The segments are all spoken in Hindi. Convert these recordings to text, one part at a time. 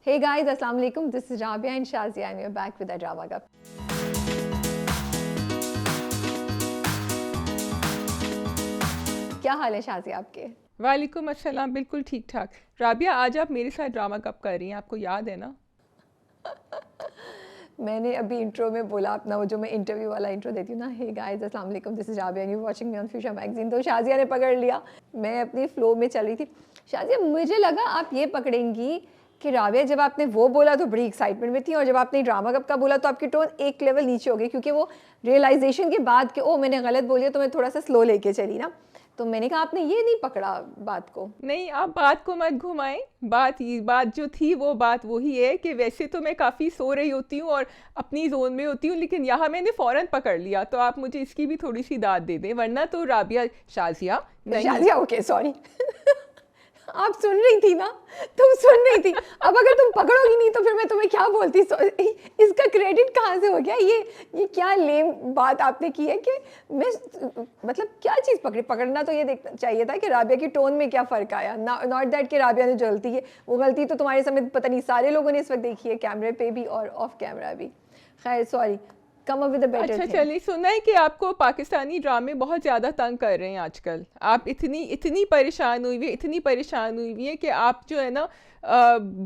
Hey guys, Assalamu alaikum. This is Rabia and Shazia and we're back with a drama cup. क्या हाल है शाजिया आपके? वालेकुम अस्सलाम, बिल्कुल ठीक ठाक। राबिया, आज आप मेरे साथ ड्रामा कब कर रही हैं? आपको याद है ना? मैंने अभी इंट्रो में बोला अपना वो जो मैं इंटरव्यू वाला इंट्रो देती हूँ ना, हे गाइस अस्सलाम वालेकुम, this is Rabia and you watching me on future magazine. तो शाजिया ने पकड़ लिया, मैं अपनी फ्लो में चल रही थी। शाजिया, मुझे लगा आप ये पकड़ेंगी कि राबिया जब आपने वो बोला तो बड़ी एक्साइटमेंट में थी, और जब आपने ड्रामा कब का बोला तो आपकी टोन एक लेवल नीचे हो गई, क्योंकि वो रियलाइजेशन के बाद कि ओ मैंने गलत बोली तो मैं थोड़ा सा स्लो लेके चली ना। तो मैंने कहा आपने ये नहीं पकड़ा बात को। नहीं, आप बात को मत घुमाएं। बात जो थी वो बात वही है कि वैसे तो मैं काफ़ी सो रही होती हूँ और अपनी जोन में होती हूँ, लेकिन यहाँ मैंने फ़ौरन पकड़ लिया, तो आप मुझे इसकी भी थोड़ी सी दाद दे दें, वरना तो राबिया शाजिया नहीं। Shazia okay sorry. आप सुन रही थी ना, तुम सुन रही थी। अब अगर तुम पकड़ोगी नहीं तो फिर मैं तुम्हें क्या बोलती। इसका क्रेडिट कहाँ से हो गया? ये क्या लेम बात आपने की है कि मैं मतलब क्या चीज़ पकड़ना तो ये देखना चाहिए था कि राबिया की टोन में क्या फ़र्क आया। नॉट दैट कि राबिया ने जो गलती है वो गलती तो तुम्हारे समेत पता नहीं सारे लोगों ने इस वक्त देखी है, कैमरे पे भी और ऑफ कैमरा भी। खैर sorry, come up with a better. अच्छा चलिए, सुना है कि आपको पाकिस्तानी ड्रामे बहुत ज़्यादा तंग कर रहे हैं आजकल। आप इतनी परेशान हुई है कि आप जो है ना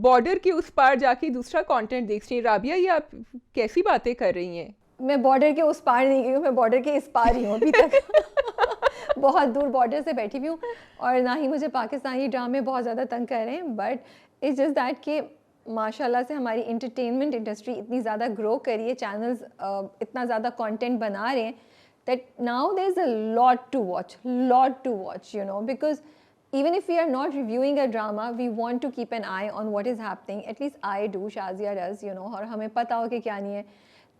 बॉर्डर के उस पार जाके दूसरा कंटेंट देख रही हैं। राबिया, ये आप कैसी बातें कर रही हैं? मैं बॉर्डर के उस पार नहीं गई हूँ, मैं बॉर्डर के इस पार ही हूँ अभी तक। बहुत दूर बॉर्डर से बैठी हुई हूँ, और ना ही मुझे पाकिस्तानी ड्रामे बहुत ज़्यादा तंग कर रहे हैं, बट इट्स जस्ट दैट कि माशाल्लाह से हमारी इंटरटेनमेंट इंडस्ट्री इतनी ज़्यादा ग्रो करी है, चैनल्स इतना ज़्यादा कंटेंट बना रहे हैं that now there is a lot to watch, you know, because even if we are not reviewing a drama, we want to keep an eye on what is happening. At least I do, Shazia does, you know, और हमें पता हो कि क्या नहीं है।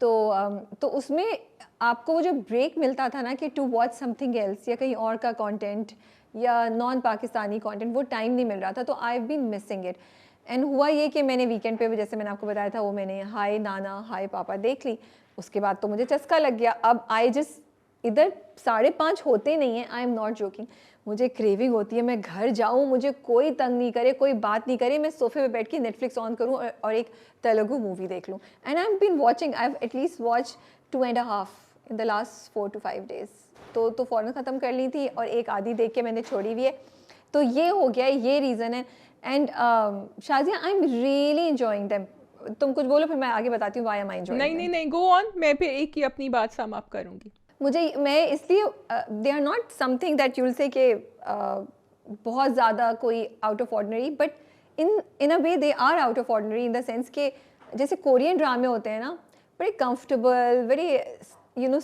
तो उसमें आपको वो जो ब्रेक मिलता था ना कि टू वॉच समथिंग एल्स या कहीं और का कंटेंट या नॉन पाकिस्तानी कंटेंट, वो टाइम नहीं मिल रहा था, तो I have been missing it. And हुआ ये कि मैंने वीकेंड पे, जैसे मैंने आपको बताया था, वो मैंने हाय नाना हाय पापा देख ली। उसके बाद तो मुझे चस्का लग गया। अब आई जस्ट इधर 5:30 होते नहीं है, आई एम नॉट जोकिंग, मुझे क्रेविंग होती है मैं घर जाऊँ, मुझे कोई तंग नहीं करे, कोई बात नहीं करे, मैं सोफे पे बैठ के नेटफ्लिक्स ऑन करूँ और एक तेलुगु मूवी देख लूँ। And I have been watching, I have at least watch 2.5 in the last 4 to 5 days। तो फ़ौरन ख़त्म कर ली थी और एक आधी देख के मैंने छोड़ी भी है। तो ये हो गया, ये रीज़न है। And Shazia, I am really enjoying them. तुम कुछ बोलो फिर मैं आगे बताती हूँ why am I enjoying them. नहीं, गो ऑन। मैं फिर एक ही अपनी बात समाप्त करूंगी। मैं इसलिए they are not something that you will say कि बहुत ज़्यादा कोई out of ordinary, but in a way they are out of ordinary in the sense के जैसे कोरियन ड्रामे होते हैं ना, बड़े कंफर्टेबल, बड़े यू नो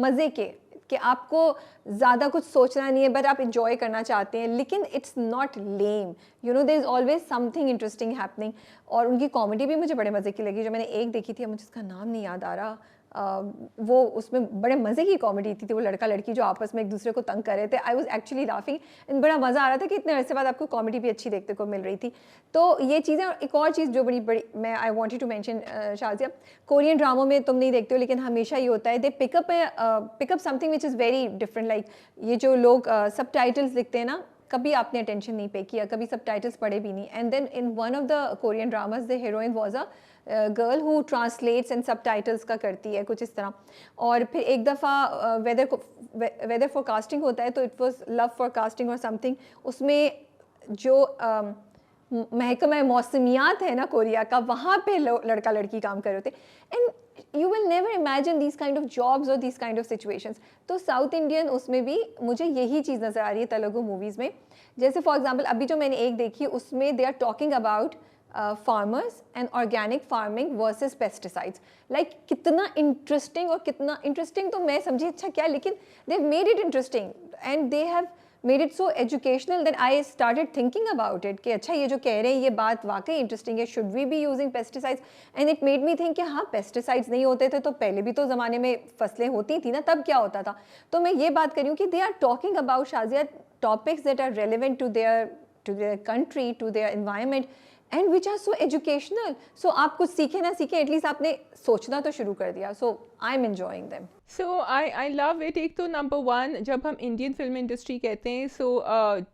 मज़े के, कि आपको ज़्यादा कुछ सोचना नहीं है बट आप इंजॉय करना चाहते हैं, लेकिन it's not lame, you know, there is always something interesting happening. और उनकी कॉमेडी भी मुझे बड़े मज़े की लगी। जो मैंने एक देखी थी, मुझे उसका नाम नहीं याद आ रहा, वो उसमें बड़े मज़े की कॉमेडी थी, वो लड़का लड़की जो आपस में एक दूसरे को तंग कर रहे थे। I was actually laughing and बड़ा मज़ा आ रहा था कि इतने अरसे बाद आपको कॉमेडी भी अच्छी देखने को मिल रही थी। तो ये चीज़ें, और एक और चीज़ जो बड़ी मैं I wanted to mention Shazia, Korean ड्रामों में तुम नहीं देखते हो लेकिन हमेशा ये होता है, they pick up something which is very different. Like ये जो लोग सब टाइटल्स लिखते हैं ना, कभी आपने अटेंशन नहीं पे किया, कभी सब टाइटल्स पढ़े भी नहीं। And then in one of the Korean dramas the heroine was a girl who translates and subtitles का करती है कुछ इस तरह। और फिर एक दफ़ा वेदर फोरकास्टिंग होता है, तो इट वॉज लव फोरकास्टिंग और समथिंग। उसमें जो महकमा मौसमियात है ना कोरिया का, वहाँ पे लड़का लड़की काम कर रहे थे। And you will never imagine this kind of jobs और दिस काइंड ऑफ सिचुएशंस। तो साउथ इंडियन उसमें भी मुझे यही चीज़ नज़र आ रही है तेलुगु मूवीज़ में। जैसे फॉर एग्जांपल अभी जो मैंने एक देखी, उसमें they are talking about farmers and organic farming versus pesticides. Like कितना इंटरेस्टिंग तो मैं समझी अच्छा क्या, लेकिन they have made it interesting and they have made it so educational that I started thinking about it कि अच्छा ये जो कह रहे हैं ये बात वाकई इंटरेस्टिंग है, should we be using pesticides. And it made me think कि हाँ, पेस्टिसाइड्स नहीं होते थे तो पहले भी तो ज़माने में फसलें होती थी ना, तब क्या होता था। तो मैं ये बात कर रही हूँ कि they are talking about Shazia topics that are relevant to their country, to their environment, and which are so educational. So आप कुछ सीखे ना सीखे, एटलीस्ट आपने सोचना तो शुरू कर दिया. So I am enjoying them. So I love it. एक तो नंबर वन, जब हम इंडियन फिल्म इंडस्ट्री कहते हैं, so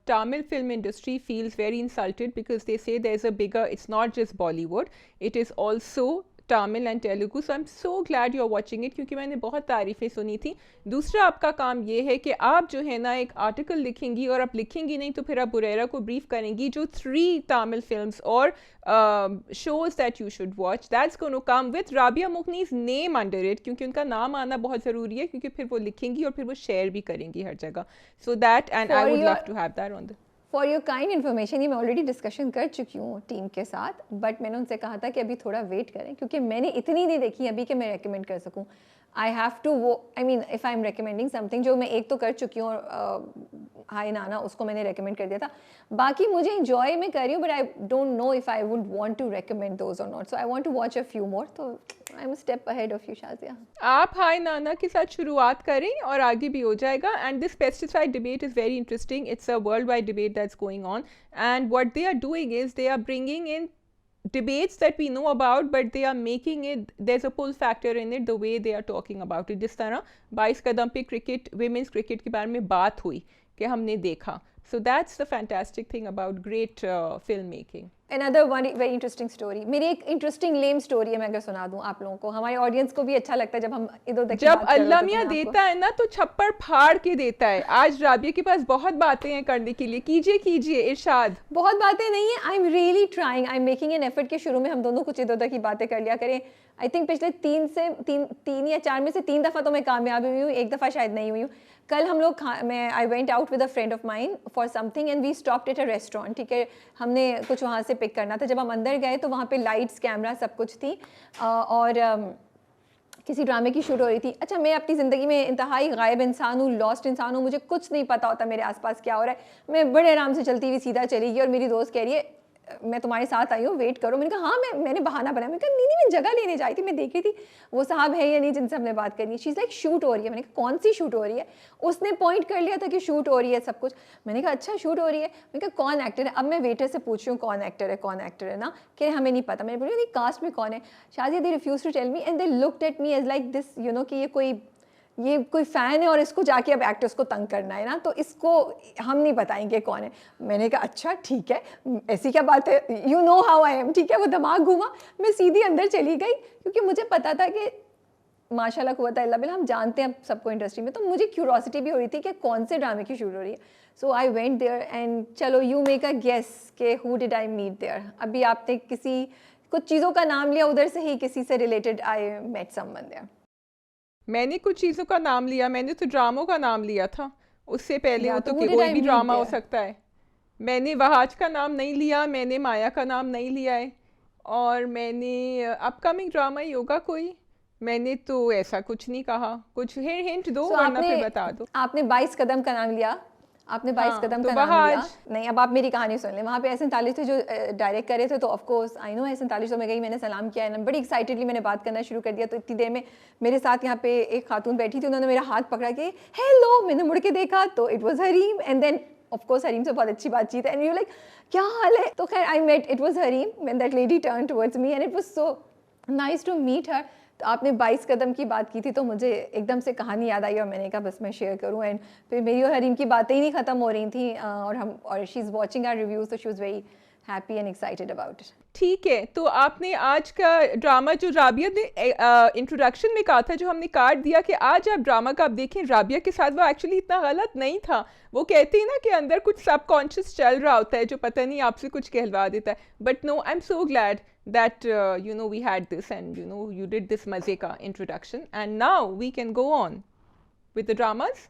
Tamil film industry feels very insulted because they say there is a bigger, it's not just Bollywood, it is also Tamil and Telugu. So I am so glad you are watching it, क्योंकि मैंने बहुत तारीफ़ें सुनी थी. दूसरा आपका काम ये है कि आप जो है ना एक आर्टिकल लिखेंगी, और आप लिखेंगी नहीं तो फिर आप बुरेरा को ब्रीफ करेंगी जो 3 तमिल फिल्म्स और shows that you should watch. That's going to come with Rabia Mughni's name under it, क्योंकि उनका नाम आना बहुत ज़रूरी है, क्योंकि फिर वो लिखेंगी और फिर वो शेयर भी करेंगी हर जगह. So that, and I would love to have that on the. For your kind information, ये मैं ऑलरेडी डिस्कशन कर चुकी हूँ टीम के साथ, बट मैंने उनसे कहा था कि अभी थोड़ा वेट करें, क्योंकि मैंने इतनी नहीं देखी अभी कि मैं रेकमेंड कर सकूँ. आई हैव टू वो, I mean if I am recommending something, जो मैं एक तो कर चुकी हूँ, और हाय नाना उसको मैंने रेकमेंड कर दिया था. बाकी मुझे इंजॉय मैं कर रही हूँ, but I don't know if I would want to recommend those और not. So I want to watch a few more. तो I am step ahead of you Shazia. आप हाय नाना के साथ शुरुआत करें और आगे भी हो जाएगा. And this pesticide debate is very interesting. It's a world wide debate that's going on, and what they are doing is they are bringing in debates that we know about, but they are making it, there's a pull factor in it, the way they are talking about it. जिस तरह 22 कदम पे क्रिकेट, विमेंस क्रिकेट के बारे में बात हुई कि हमने देखा. So that's the fantastic thing about great filmmaking. Another one very interesting story. मेरी एक इंटरेस्टिंग लेम स्टोरी है, मैं अगर सुना दूं आप लोगों को, हमारे ऑडियंस को भी अच्छा लगता है जब हम इधर उधर की जब बात करते हैं. अल्लाह मियां देता है ना तो छप्पर फाड़ के देता है. आज राबिया के पास बहुत बातें हैं करने के लिए. कीजिए कीजिए इरशाद. बहुत बातें नहीं है. आई am really trying, I am making an effort कि शुरू में हम दोनों कुछ इधर उधर की बातें कर लिया करें. आई थिंक पिछले 3 या 4 में से 3 दफ़ा तो मैं कामयाब हुई हूँ, एक दफ़ा शायद नहीं हुई हूँ. कल हम लोग I went out with a friend of mine for something and we stopped at a restaurant. ठीक है, हमने कुछ वहाँ से पिक करना था. जब हम अंदर गए तो वहाँ पे लाइट्स, कैमरा सब कुछ थी, और किसी ड्रामे की शूट हो रही थी. अच्छा, मैं अपनी ज़िंदगी में इंतहाई गायब इंसान हूँ, लॉस्ट इंसान हूँ, मुझे कुछ नहीं पता होता मेरे आसपास क्या हो रहा है. मैं बड़े आराम से चलती हुई सीधा चली गई, और मेरी दोस्त कह रही है मैं तुम्हारे साथ आई हूँ, वेट करो. मैंने कहा हाँ, मैंने बहाना बनाया. मैंने कहा नहीं मैं जगह लेने जाई थी, मैं देख रही थी वो साहब है या नहीं जिनसे हमने बात करनी है. शी इज़ लाइक शूट हो रही है. मैंने कहा कौन सी शूट हो रही है? उसने पॉइंट कर लिया था कि शूट हो रही है सब कुछ. मैंने कहा अच्छा शूट हो रही है. मैंने कहा कौन एक्टर है? अब मैं वेटर से पूछ रही हूँ कौन एक्टर है ना, कि हमें नहीं पता. मैंने बोली कास्ट में कौन है? शायद they refuse to tell me and they looked at me as like this, you know, कि ये कोई फ़ैन है और इसको जाके अब एक्टर्स को तंग करना है ना, तो इसको हम नहीं बताएंगे कौन है. मैंने कहा अच्छा ठीक है, ऐसी क्या बात है, you know how I am. ठीक है, वो दिमाग घूमा, मैं सीधी अंदर चली गई, क्योंकि मुझे पता था कि माशाल्लाह कुव्वत इल्ला बिल्लाह, हम जानते हैं सबको इंडस्ट्री में. तो मुझे क्यूरोसिटी भी हो रही थी कि कौन से ड्रामे की शूट हो रही है. So I went there and चलो यू मेक अ गेस कि who did I meet there. अभी आपने कुछ चीज़ों का नाम लिया, उधर से ही किसी से related I met someone there. मैंने कुछ चीज़ों का नाम लिया, मैंने तो ड्रामों का नाम लिया था. उससे पहले या वो तो तो who did कोई I भी meet ड्रामा हो there? सकता है. मैंने वहाज का नाम नहीं लिया, मैंने माया का नाम नहीं लिया है, और मैंने अपकमिंग ड्रामा ही होगा कोई. मैंने तो ऐसा कुछ नहीं कहा. कुछ हिंट दो, So वरना फिर बता दो. आपने 22 कदम का नाम लिया. आपने 22 हाँ, कदम तो का नाम लिया. वहाज. नहीं, अब आप मेरी कहानी सुन लें. वहाँ पे एहसन थे जो डायरेक्ट करे थे, तो of course I know Ahsan, तो मैं गई, मैंने सलाम किया है, बड़ी एक्साइटेडली मैंने बात करना शुरू कर दिया. तो इतनी देर में मेरे साथ यहाँ पे एक खातून बैठी थी, उन्होंने मेरा हाथ पकड़ा के हेलो. मैंने मुड़ के देखा तो it was Hareem, and then of course Hareem से बहुत अच्छी बातचीत है, एंड यू लाइक क्या हाल है. तो खैर I met, it was Hareem, when that lady turn towards me and it was so nice to meet her. तो आपने 22 कदम की बात की थी, तो मुझे एकदम से कहानी याद आई, और मैंने कहा बस मैं शेयर करूं. एंड फिर मेरी और हरीम की बातें ही नहीं ख़त्म हो रही थी, और she is watching our reviews, तो she was very happy and excited about it. ठीक है, तो आपने आज का ड्रामा जो राबिया ने इंट्रोडक्शन में कहा था, जो हमने काट दिया कि आज आप ड्रामा का आप देखें, राबिया के साथ वो एक्चुअली इतना गलत नहीं था. वो कहती है ना कि अंदर कुछ सबकॉन्शियस चल रहा होता है जो पता नहीं आपसे कुछ कहलवा देता है. But no, I am so glad that you know we had this, and you know you did this मज़े का introduction, and now we can go on with the dramas.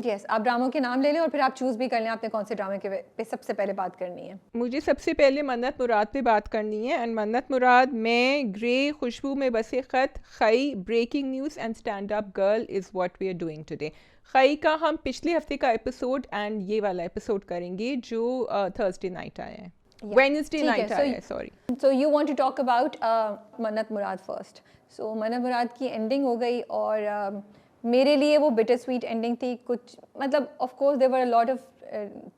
Yes, आप ड्रामों के नाम ले लें और फिर आप चूज़ भी कर लें आपने कौन से ड्रामे के पे सबसे पहले बात करनी है. मुझे सबसे पहले मन्नत मुराद पे बात करनी है. एंड मन्नत मुराद में ग्रे खुशबू में बसे ख़त, Khaie, breaking news and stand up girl is what we are doing today. Khaie का हम पिछले हफ्ते का एपिसोड एंड ये वाला एपिसोड करेंगे जो थर्सडे नाइट आया है, Wednesday night आया है, sorry. So you want to talk about मन्नत मुराद first. So मन्नत मुराद की एंडिंग हो गई, और मेरे लिए वो बिटर स्वीट एंडिंग थी. कुछ मतलब of course there were a lot of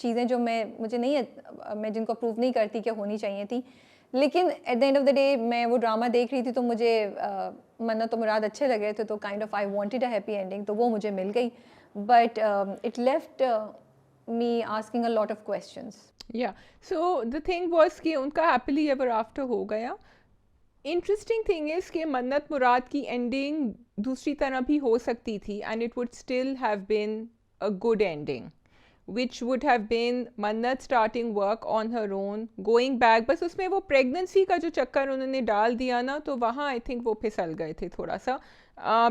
चीज़ें जो मैं जिनको अप्रूव नहीं करती कि होनी चाहिए थी, लेकिन at the end of the day मैं वो ड्रामा देख रही थी तो मुझे मन्नत और मुराद अच्छे लग रहे थे, तो kind of I wanted a happy ending, तो वो मुझे मिल गई, but it left me asking a lot of questions. या सो द थिंग वाज कि उनका हैप्पीली एवर आफ्टर हो गया. इंटरेस्टिंग थिंग इज कि मन्नत मुराद की एंडिंग दूसरी तरह भी हो सकती थी and it would still have been a good ending, which would have been Mannat starting work on her own, going back. बस उसमें वो प्रेगनेंसी का जो चक्कर उन्होंने डाल दिया ना, तो वहाँ आई थिंक वो फिसल गए थे थोड़ा सा,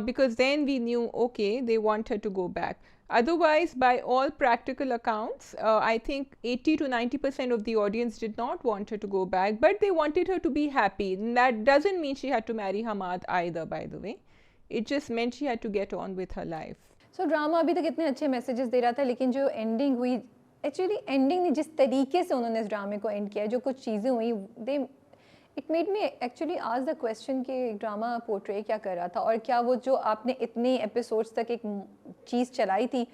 because then we knew okay they want her to go back. Otherwise, by all practical accounts, I think 80 to 90% of the audience did not want her to go back, but they wanted her to be happy. And that doesn't mean she had to marry Hamad either, by the way. It just meant she had to get on with her life. So drama अभी तक इतने अच्छे मैसेजेस दे रहा था, लेकिन जो एंडिंग हुई, एक्चुअली एंडिंग नहीं, जिस तरीके से उन्होंने इस ड्रामे को एंड किया, जो कुछ चीज़ें हुई, दे इट मेड मी एक्चुअली आज द क्वेश्चन कि ड्रामा पोर्ट्रे क्या कर रहा था, और क्या वो जो आपने इतने एपिसोड्स तक एक चीज़ चलाई थी,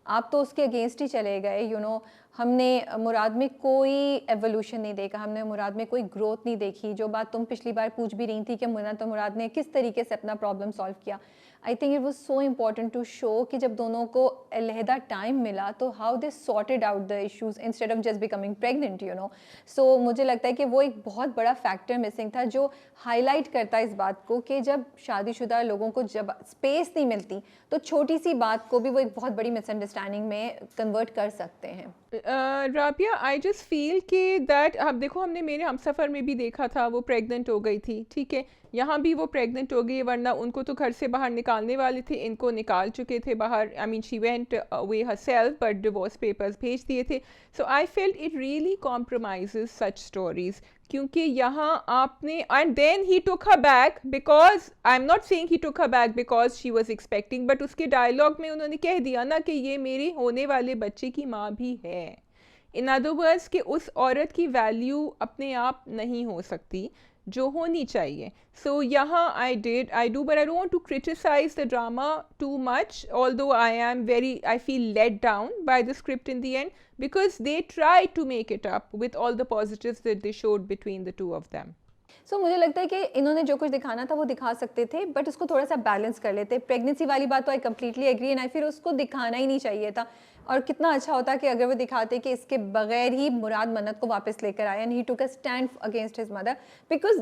आप तो उसके अगेंस्ट ही चले गए. यू नो, हमने मुराद में कोई एवोल्यूशन नहीं देखा, हमने मुराद में कोई ग्रोथ नहीं देखी. जो बात तुम पिछली बार पूछ भी रही थी कि मुन्नत और मुराद ने किस तरीके से अपना प्रॉब्लम सॉल्व किया, I think it was so important to show कि जब दोनों को अलहदा टाइम मिला तो how they sorted out the issues instead of just becoming pregnant, you know. सो मुझे लगता है कि वो एक बहुत बड़ा फैक्टर मिसिंग था, जो हाईलाइट करता है इस बात को कि जब शादीशुदा लोगों को जब स्पेस नहीं मिलती तो छोटी सी बात को भी वो एक बहुत बड़ी मिसअंडरस्टैंडिंग में कन्वर्ट कर सकते हैं. राबिया, आई जस्ट फील कि दैट, अब देखो हमने मेरे हमसफ़र में भी देखा था, वो प्रेग्नेंट हो गई थी, ठीक है, यहाँ भी वो प्रेग्नेंट हो गई, वरना उनको तो घर से बाहर निकालने वाले थे, इनको निकाल चुके थे बाहर. I mean she went away herself, but divorce papers भेज दिए थे. So I felt it really compromises such stories, क्योंकि यहाँ आपने, and then he took her back, because I am not saying he took her back because she was expecting, but उसके डायलॉग में उन्होंने कह दिया ना कि ये मेरे होने वाले बच्चे की माँ भी है. इन अदर वर्ड्स कि उस औरत की वैल्यू अपने आप नहीं हो सकती जो होनी चाहिए. सो यहाँ I do, but I don't want to criticize the drama too much, although I feel let down by the script in the end, because they tried to make it up with all the positives that they showed between the two of them. सो मुझे लगता है कि इन्होंने जो कुछ दिखाना था वो दिखा सकते थे, बट उसको थोड़ा सा बैलेंस कर लेते. प्रेगनेंसी वाली बात तो I completely agree, and I फिर उसको दिखाना ही नहीं चाहिए था. और कितना अच्छा होता कि अगर वो दिखाते कि इसके बगैर ही मुराद मन्नत को वापस लेकर आया, and he took a stand against his mother, because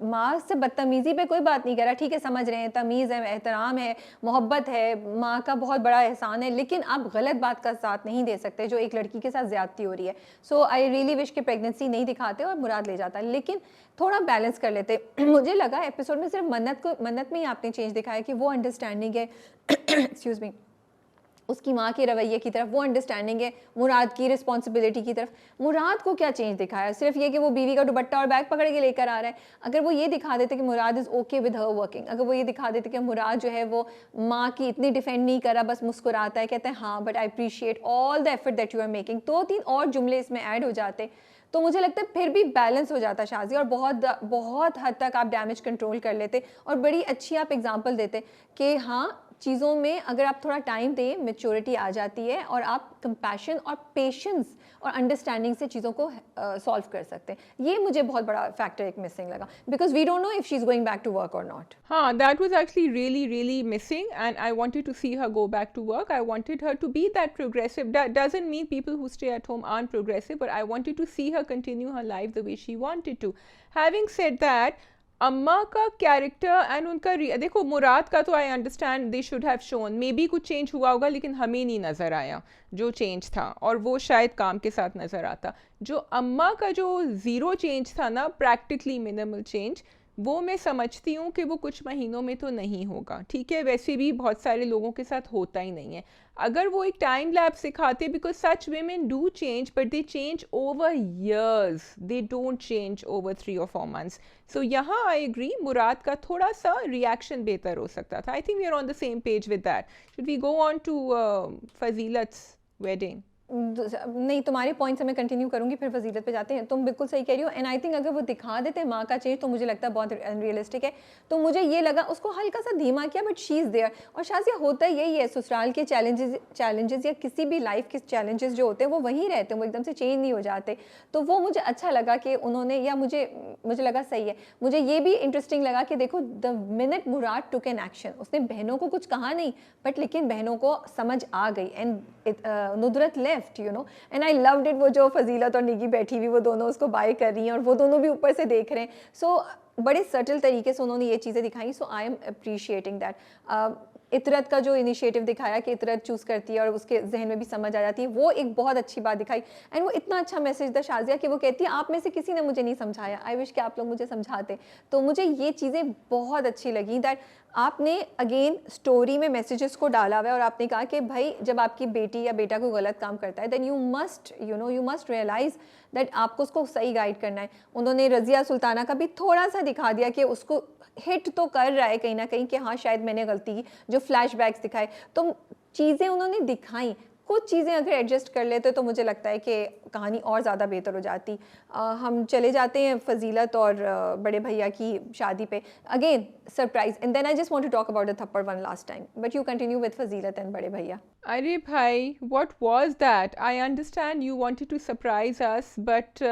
माँ से बदतमीजी पे कोई बात नहीं कर रहा. ठीक है, समझ रहे हैं, तमीज़ है, एहतराम है, मोहब्बत है, माँ का बहुत बड़ा एहसान है, लेकिन आप गलत बात का साथ नहीं दे सकते जो एक लड़की के साथ ज़्यादती हो रही है. सो आई रियली विश कि प्रेगनेंसी नहीं दिखाते और मुराद ले जाता, लेकिन थोड़ा बैलेंस कर लेते. मुझे लगा एपिसोड में सिर्फ मन्नत में ही आपने चेंज दिखाया कि वो अंडरस्टैंडिंग है एक्सक्यूज मी, उसकी माँ के रवैये की तरफ, वो अंडरस्टैंडिंग है मुराद की रिस्पॉन्सिबिलिटी की तरफ. मुराद को क्या चेंज दिखाया? सिर्फ ये कि वो बीवी का दुपट्टा और बैग पकड़ के लेकर आ रहा है. अगर वो ये दिखा देते कि Murad is okay with her working, अगर वो ये दिखा देते कि मुराद जो है वो माँ की इतनी डिफेंड नहीं करा, बस मुस्कुराता है, कहता है हाँ but I appreciate all the effort that you are making, 2-3 और जुमले इसमें ऐड हो जाते तो मुझे लगता है फिर भी बैलेंस हो जाता शाज़ी, और बहुत हद तक आप डैमेज कंट्रोल कर लेते, और बड़ी अच्छी आप एग्जांपल देते कि हाँ चीज़ों में अगर आप थोड़ा टाइम दें मैच्योरिटी आ जाती है, और आप कंपैशन और पेशेंस और अंडरस्टैंडिंग से चीज़ों को सॉल्व कर सकते हैं. ये मुझे बहुत बड़ा फैक्टर एक मिसिंग लगा, because we don't know if she is going back to work और नॉट. हाँ, that was actually really missing, and I wanted to see her go back to work. I wanted her to be that progressive. That doesn't mean people who stay at home aren't progressive, but I wanted to see her continue her life the way she wanted to. Having said that, अम्मा का कैरेक्टर एंड उनका देखो, मुराद का तो I understand they should have shown, may be कुछ चेंज हुआ होगा, लेकिन हमें नहीं नज़र आया जो चेंज था, और वो शायद काम के साथ नज़र आता. जो अम्मा का जो ज़ीरो चेंज था ना, प्रैक्टिकली मिनिमल चेंज, वो मैं समझती हूँ कि वो कुछ महीनों में तो नहीं होगा. ठीक है, वैसे भी बहुत सारे लोगों के साथ होता ही नहीं है. अगर वो एक टाइम लैप्स सिखाते, because such women do change, but they change over years, they don't change over 3 or 4 months. So यहाँ I agree, मुराद का थोड़ा सा रिएक्शन बेहतर हो सकता था. I think we are on the same page with that. Should we go on to Fazilat's wedding? नहीं, तुम्हारे पॉइंट से मैं कंटिन्यू करूंगी, फिर फजीलत पे जाते हैं। तुम बिल्कुल सही कह रही हो, एंड आई थिंक अगर वो दिखा देते हैं माँ का चेंज तो मुझे लगता है बहुत अनरियलिस्टिक है। तो मुझे ये लगा उसको हल्का सा धीमा किया, बट शी इज़ देयर। और शाज़िया होता यही है, ससुराल के चैलेंजेस या किसी भी लाइफ के चैलेंजेस जो होते हैं वो वहीं रहते हैं, वो एकदम से चेंज नहीं हो जाते। तो वो मुझे अच्छा लगा कि उन्होंने, या मुझे लगा सही है। मुझे ये भी इंटरेस्टिंग लगा कि देखो the minute Murad took an action, उसने बहनों को कुछ कहा नहीं, बट लेकिन बहनों को समझ आ गई, and नुदरत left, you know. And I loved it, वो जो फजीलत और निगी बैठी हुई वो दोनों उसको बाय कर रही हैं और वो दोनों भी ऊपर से देख रहे हैं। सो बड़े सटल तरीके से उन्होंने ये चीज़ें दिखाई। सो आई एम अप्रिशिएटिंग दैट। इतरत का जो इनिशिएटिव दिखाया कि इतरत चूज़ करती है और उसके जहन में भी समझ आ जाती है, वो एक बहुत अच्छी बात दिखाई। एंड वो इतना अच्छा मैसेज था शाज़िया कि वो कहती है आप में से किसी ने मुझे नहीं समझाया, आई विश कि आप लोग मुझे समझाते। तो मुझे ये चीज़ें बहुत अच्छी लगी दैट आपने अगेन स्टोरी में मैसेजेस को डाला हुआ है और आपने कहा कि भाई जब आपकी बेटी या बेटा कोई गलत काम करता है then you must realize that आपको उसको सही गाइड करना है। उन्होंने रज़िया सुल्ताना का भी थोड़ा सा दिखा दिया कि उसको हिट तो कर रहा है कहीं ना कहीं कि हाँ शायद मैंने गलती की, जो फ्लैशबैक्स दिखाए तो चीज़ें उन्होंने दिखाई। कुछ चीज़ें अगर एडजस्ट कर लेते तो मुझे लगता है कि कहानी और ज़्यादा बेहतर हो जाती। हम चले जाते हैं फजीलत और बड़े भैया की शादी पे। Again surprise, and then I just want to talk about the थप्पड़ one last time, but you continue with Fazilat and बड़े भैया। अरे भाई, what was that? I understand you wanted to surprise us, but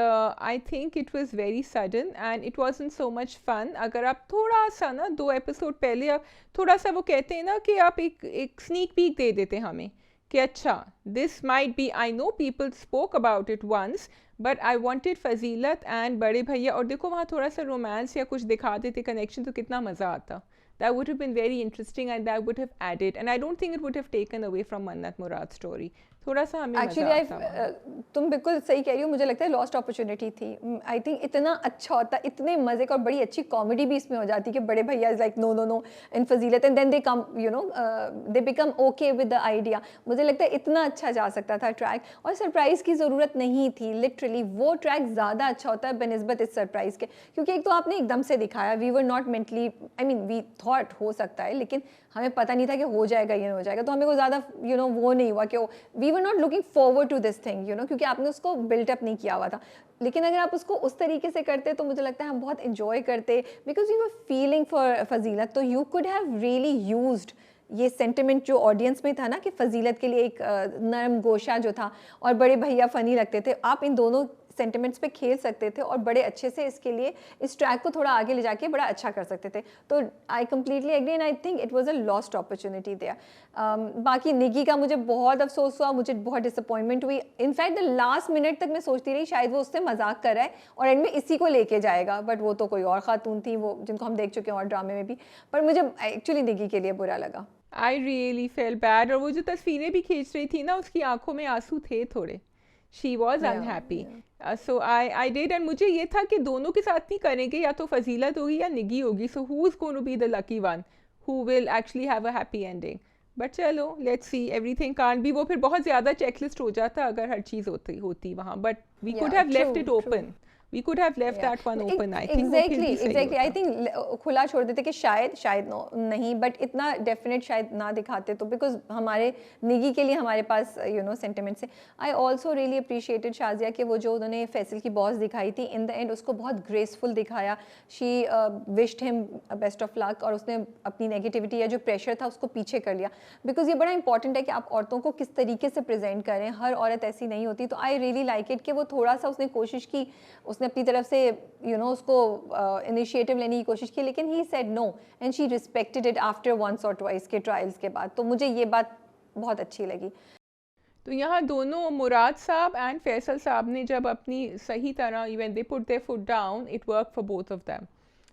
I think it was very sudden and it wasn't so much fun. अगर आप थोड़ा सा ना 2 एपिसोड पहले आप थोड़ा सा, वो कहते हैं ना कि आप एक स्नीक पीक दे देते हमें कि अच्छा this might be, I know people spoke about it once, but I wanted Fazeelat and बड़े भैया, और देखो वहाँ थोड़ा सा रोमांस या कुछ दिखा देते कनेक्शन तो कितना मज़ा आता। That would have been very interesting and that would have added, and I don't think it would have taken away from Mannat Murad's story. थोड़ा सा हमें मजा आता वहाँ। तुम बिल्कुल सही कह रही हो, मुझे लगता है लॉस्ट अपॉर्चुनिटी थी। आई थिंक इतना अच्छा होता, इतने मजे का और बड़ी अच्छी कॉमेडी भी इसमें हो जाती कि बड़े भैया is like no no no in Fazilat, and then they come you know they become okay with the idea. मुझे लगता है इतना अच्छा जा सकता था ट्रैक, और सरप्राइज की ज़रूरत नहीं थी। लिटरली वो ट्रैक ज़्यादा अच्छा होता है बनस्बत इस सरप्राइज के, क्योंकि एक तो आपने एकदम से दिखाया, we were not mentally, I mean we thought हो सकता है, लेकिन हमें पता नहीं था कि हो जाएगा या नहीं हो जाएगा, तो हमें को ज़्यादा वो नहीं हुआ कि we were not looking forward to this thing, क्योंकि आपने उसको बिल्टअप नहीं किया हुआ था। लेकिन अगर आप उसको उस तरीके से करते तो मुझे लगता है हम बहुत इंजॉय करते, because you were feeling for फजीलत। तो you could have really used ये सेंटिमेंट जो ऑडियंस में था ना कि फजीलत के लिए एक नरम गोशा जो था और बड़े भैया फ़नी लगते थे, आप इन दोनों सेंटिमेंट्स पे खेल सकते थे और बड़े अच्छे से इसके लिए इस ट्रैक को थोड़ा आगे ले जाके बड़ा अच्छा कर सकते थे। तो I completely agree and I think it was a lost opportunity there. बाकी निगी का मुझे बहुत अफसोस हुआ, मुझे बहुत डिसअपॉइंटमेंट हुई। इनफैक्ट द लास्ट मिनट तक मैं सोचती रही शायद वो उससे मजाक कर रहा है और एंड में इसी को लेके जाएगा, बट वो तो कोई और खातून थी, वो जिनको हम देख चुके हैं और ड्रामे में भी। पर मुझे एक्चुअली निगी के लिए बुरा लगा। आई रियली फेल बैड, और वो जो तस्वीरें भी खींच रही थी ना उसकी आंखों में आंसू थे थोड़े, she was unhappy. So I did, and मुझे ये था कि दोनों के साथ नहीं करेंगे, या तो फजीलत होगी या निगी होगी, so who is going to be the lucky one who will actually have a happy ending. But चलो let's see, everything can't be, वो फिर बहुत ज़्यादा चेकलिस्ट हो जाता अगर हर चीज़ होती वहाँ, but we could have left it open, we could have left that one open. I think वो फिर भी सही exactly. I होता। think खुला छोड़ देते कि शायद नो नहीं, बट इतना डेफिनेट शायद ना दिखाते, तो बिकॉज हमारे निगी के लिए हमारे पास सेंटिमेंट्स है। I also really appreciated Shazia कि वो जो उन्होंने फैसल की बॉस दिखाई थी इन द एंड उसको बहुत ग्रेसफुल दिखाया। She wished him best of luck, और उसने अपनी नेगेटिविटी या जो प्रेशर था उसको पीछे कर लिया, बिकॉज ये बड़ा इंपॉर्टेंट है कि आप औरतों को किस तरीके से प्रेजेंट करें, हर औरत ऐसी नहीं होती। तो आई रियली लाइक इट कि वो थोड़ा सा उसने कोशिश की, उसने अपनी तरफ से उसको इनिशिएटिव लेने की कोशिश की, लेकिन he said no and she respected it after once और ट्वाइस के ट्रायल्स के बाद। तो मुझे ये बात बहुत अच्छी लगी। तो यहाँ दोनों मुराद साहब एंड फैसल साहब ने जब अपनी सही तरह, when they put their foot down, it worked for both of them,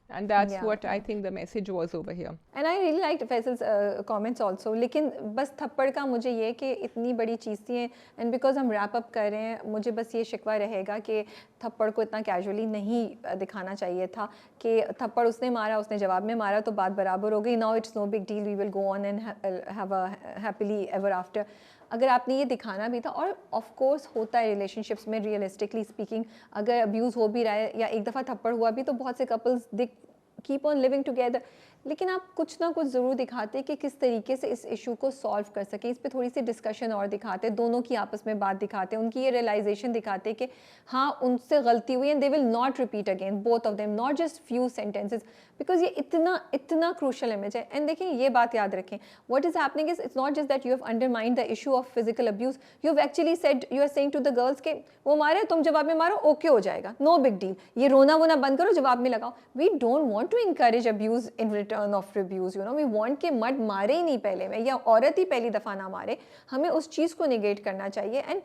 and that's what I think the message was over here. And I really liked Faisal's comments also. लेकिन बस थप्पड़ का मुझे ये कि इतनी बड़ी चीज़ थी, एंड बिकॉज हम रैप अप कर रहे हैं, मुझे बस ये शिकवा रहेगा कि थप्पड़ को इतना कैजुअली नहीं दिखाना चाहिए था कि थप्पड़ उसने मारा, उसने जवाब में मारा तो बात बराबर हो गई, now it's no big deal, we will go on and have a happily ever after. अगर आपने ये दिखाना भी था, और ऑफ कोर्स होता है रिलेशनशिप्स में, रियलिस्टिकली स्पीकिंग अगर अब्यूज़ हो भी रहा है या एक दफ़ा थप्पड़ हुआ भी, तो बहुत से couples keep on living together, लेकिन आप कुछ ना कुछ ज़रूर दिखाते कि किस तरीके से इस इशू को सॉल्व कर सकें, इस पे थोड़ी सी डिस्कशन और दिखाते, दोनों की आपस में बात दिखाते, उनकी ये रियलाइजेशन दिखाते कि हाँ उनसे गलती हुई and they will not repeat again, both of them, not just few sentences, because ये इतना इतना क्रूशल इमेज है। एंड देखिए ये बात याद रखें, what is happening is it's not just that you have undermined the issue of physical abuse, you have actually said, you are saying to the girls के वो मारे तुम जवाब में मारो, ओके हो जाएगा, नो बिग डील, ये रोना वोना बंद करो, जवाब में लगाओ। We don't want to encourage abuse in return of abuse, you know, we want के मर्द मारे ही नहीं पहले में, या औरत ही पहली दफ़ा ना मारे, हमें उस चीज़ को निगेट करना चाहिए। एंड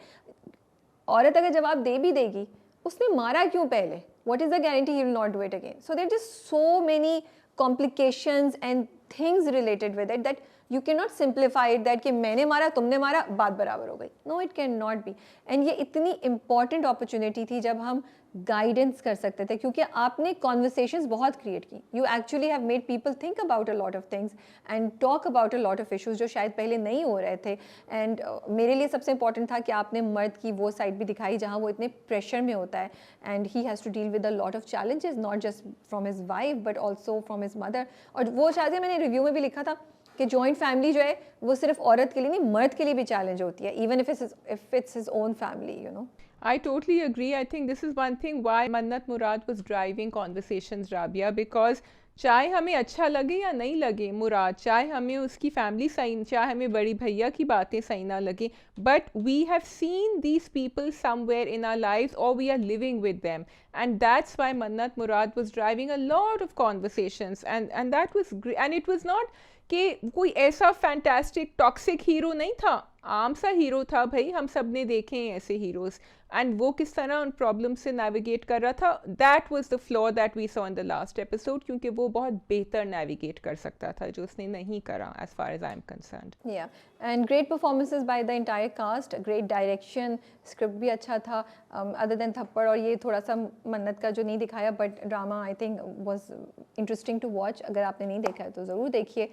औरत अगर जवाब दे भी देगी, उसने मारा क्यों पहले, what is the guarantee he will not do it again? So there are just so many complications and things related with it that you cannot simplify it that कि मैंने मारा तुमने मारा बात बराबर हो गई, no it cannot be। and ये इतनी important opportunity थी जब हम गाइडेंस कर सकते थे, क्योंकि आपने कॉन्वर्सेशंस बहुत क्रिएट की, you actually have made people think about a lot of things and talk about a lot of issues जो शायद पहले नहीं हो रहे थे। एंड मेरे लिए सबसे इंपॉर्टेंट था कि आपने मर्द की वो साइड भी दिखाई जहाँ वो इतने प्रेशर में होता है and he has to deal with a lot of challenges, not just from his wife but also from his mother. और वो शायद मैंने रिव्यू में भी लिखा था कि जॉइंट फैमिली जो है वो सिर्फ औरत के लिए नहीं, मर्द के लिए भी चैलेंज होती है, even if it's his own family, you know। I totally agree. I think this is one thing why Mannat Murad was driving conversations, Rabia, because चाहे हमें अच्छा लगे या नहीं लगे मुराद, चाहे हमें उसकी फैमिली सही, चाहे हमें बड़ी भैया की बातें सही ना लगे, but we have seen these people somewhere in our lives और we are living with them, and that's why Mannat Murad was driving a lot of conversations, and that was great। and it was not कि कोई ऐसा फैंटास्टिक टॉक्सिक हीरो नहीं था, आम सा हीरो था भाई, हम सब ने देखे हैं ऐसे हीरोज़, एंड वो किस तरह उन प्रॉब्लम से नेविगेट कर रहा था, that was the flaw that we saw in the last episode, क्योंकि वो बहुत बेहतर नेविगेट कर सकता था जो उसने नहीं करा as far as I am concerned. या and great performances by the entire cast, great direction, script भी अच्छा था, अदर देन थप्पड़ और ये थोड़ा सा मन्नत का जो नहीं दिखाया, but drama I think was interesting to watch. अगर आपने नहीं देखा है तो ज़रूर देखिए,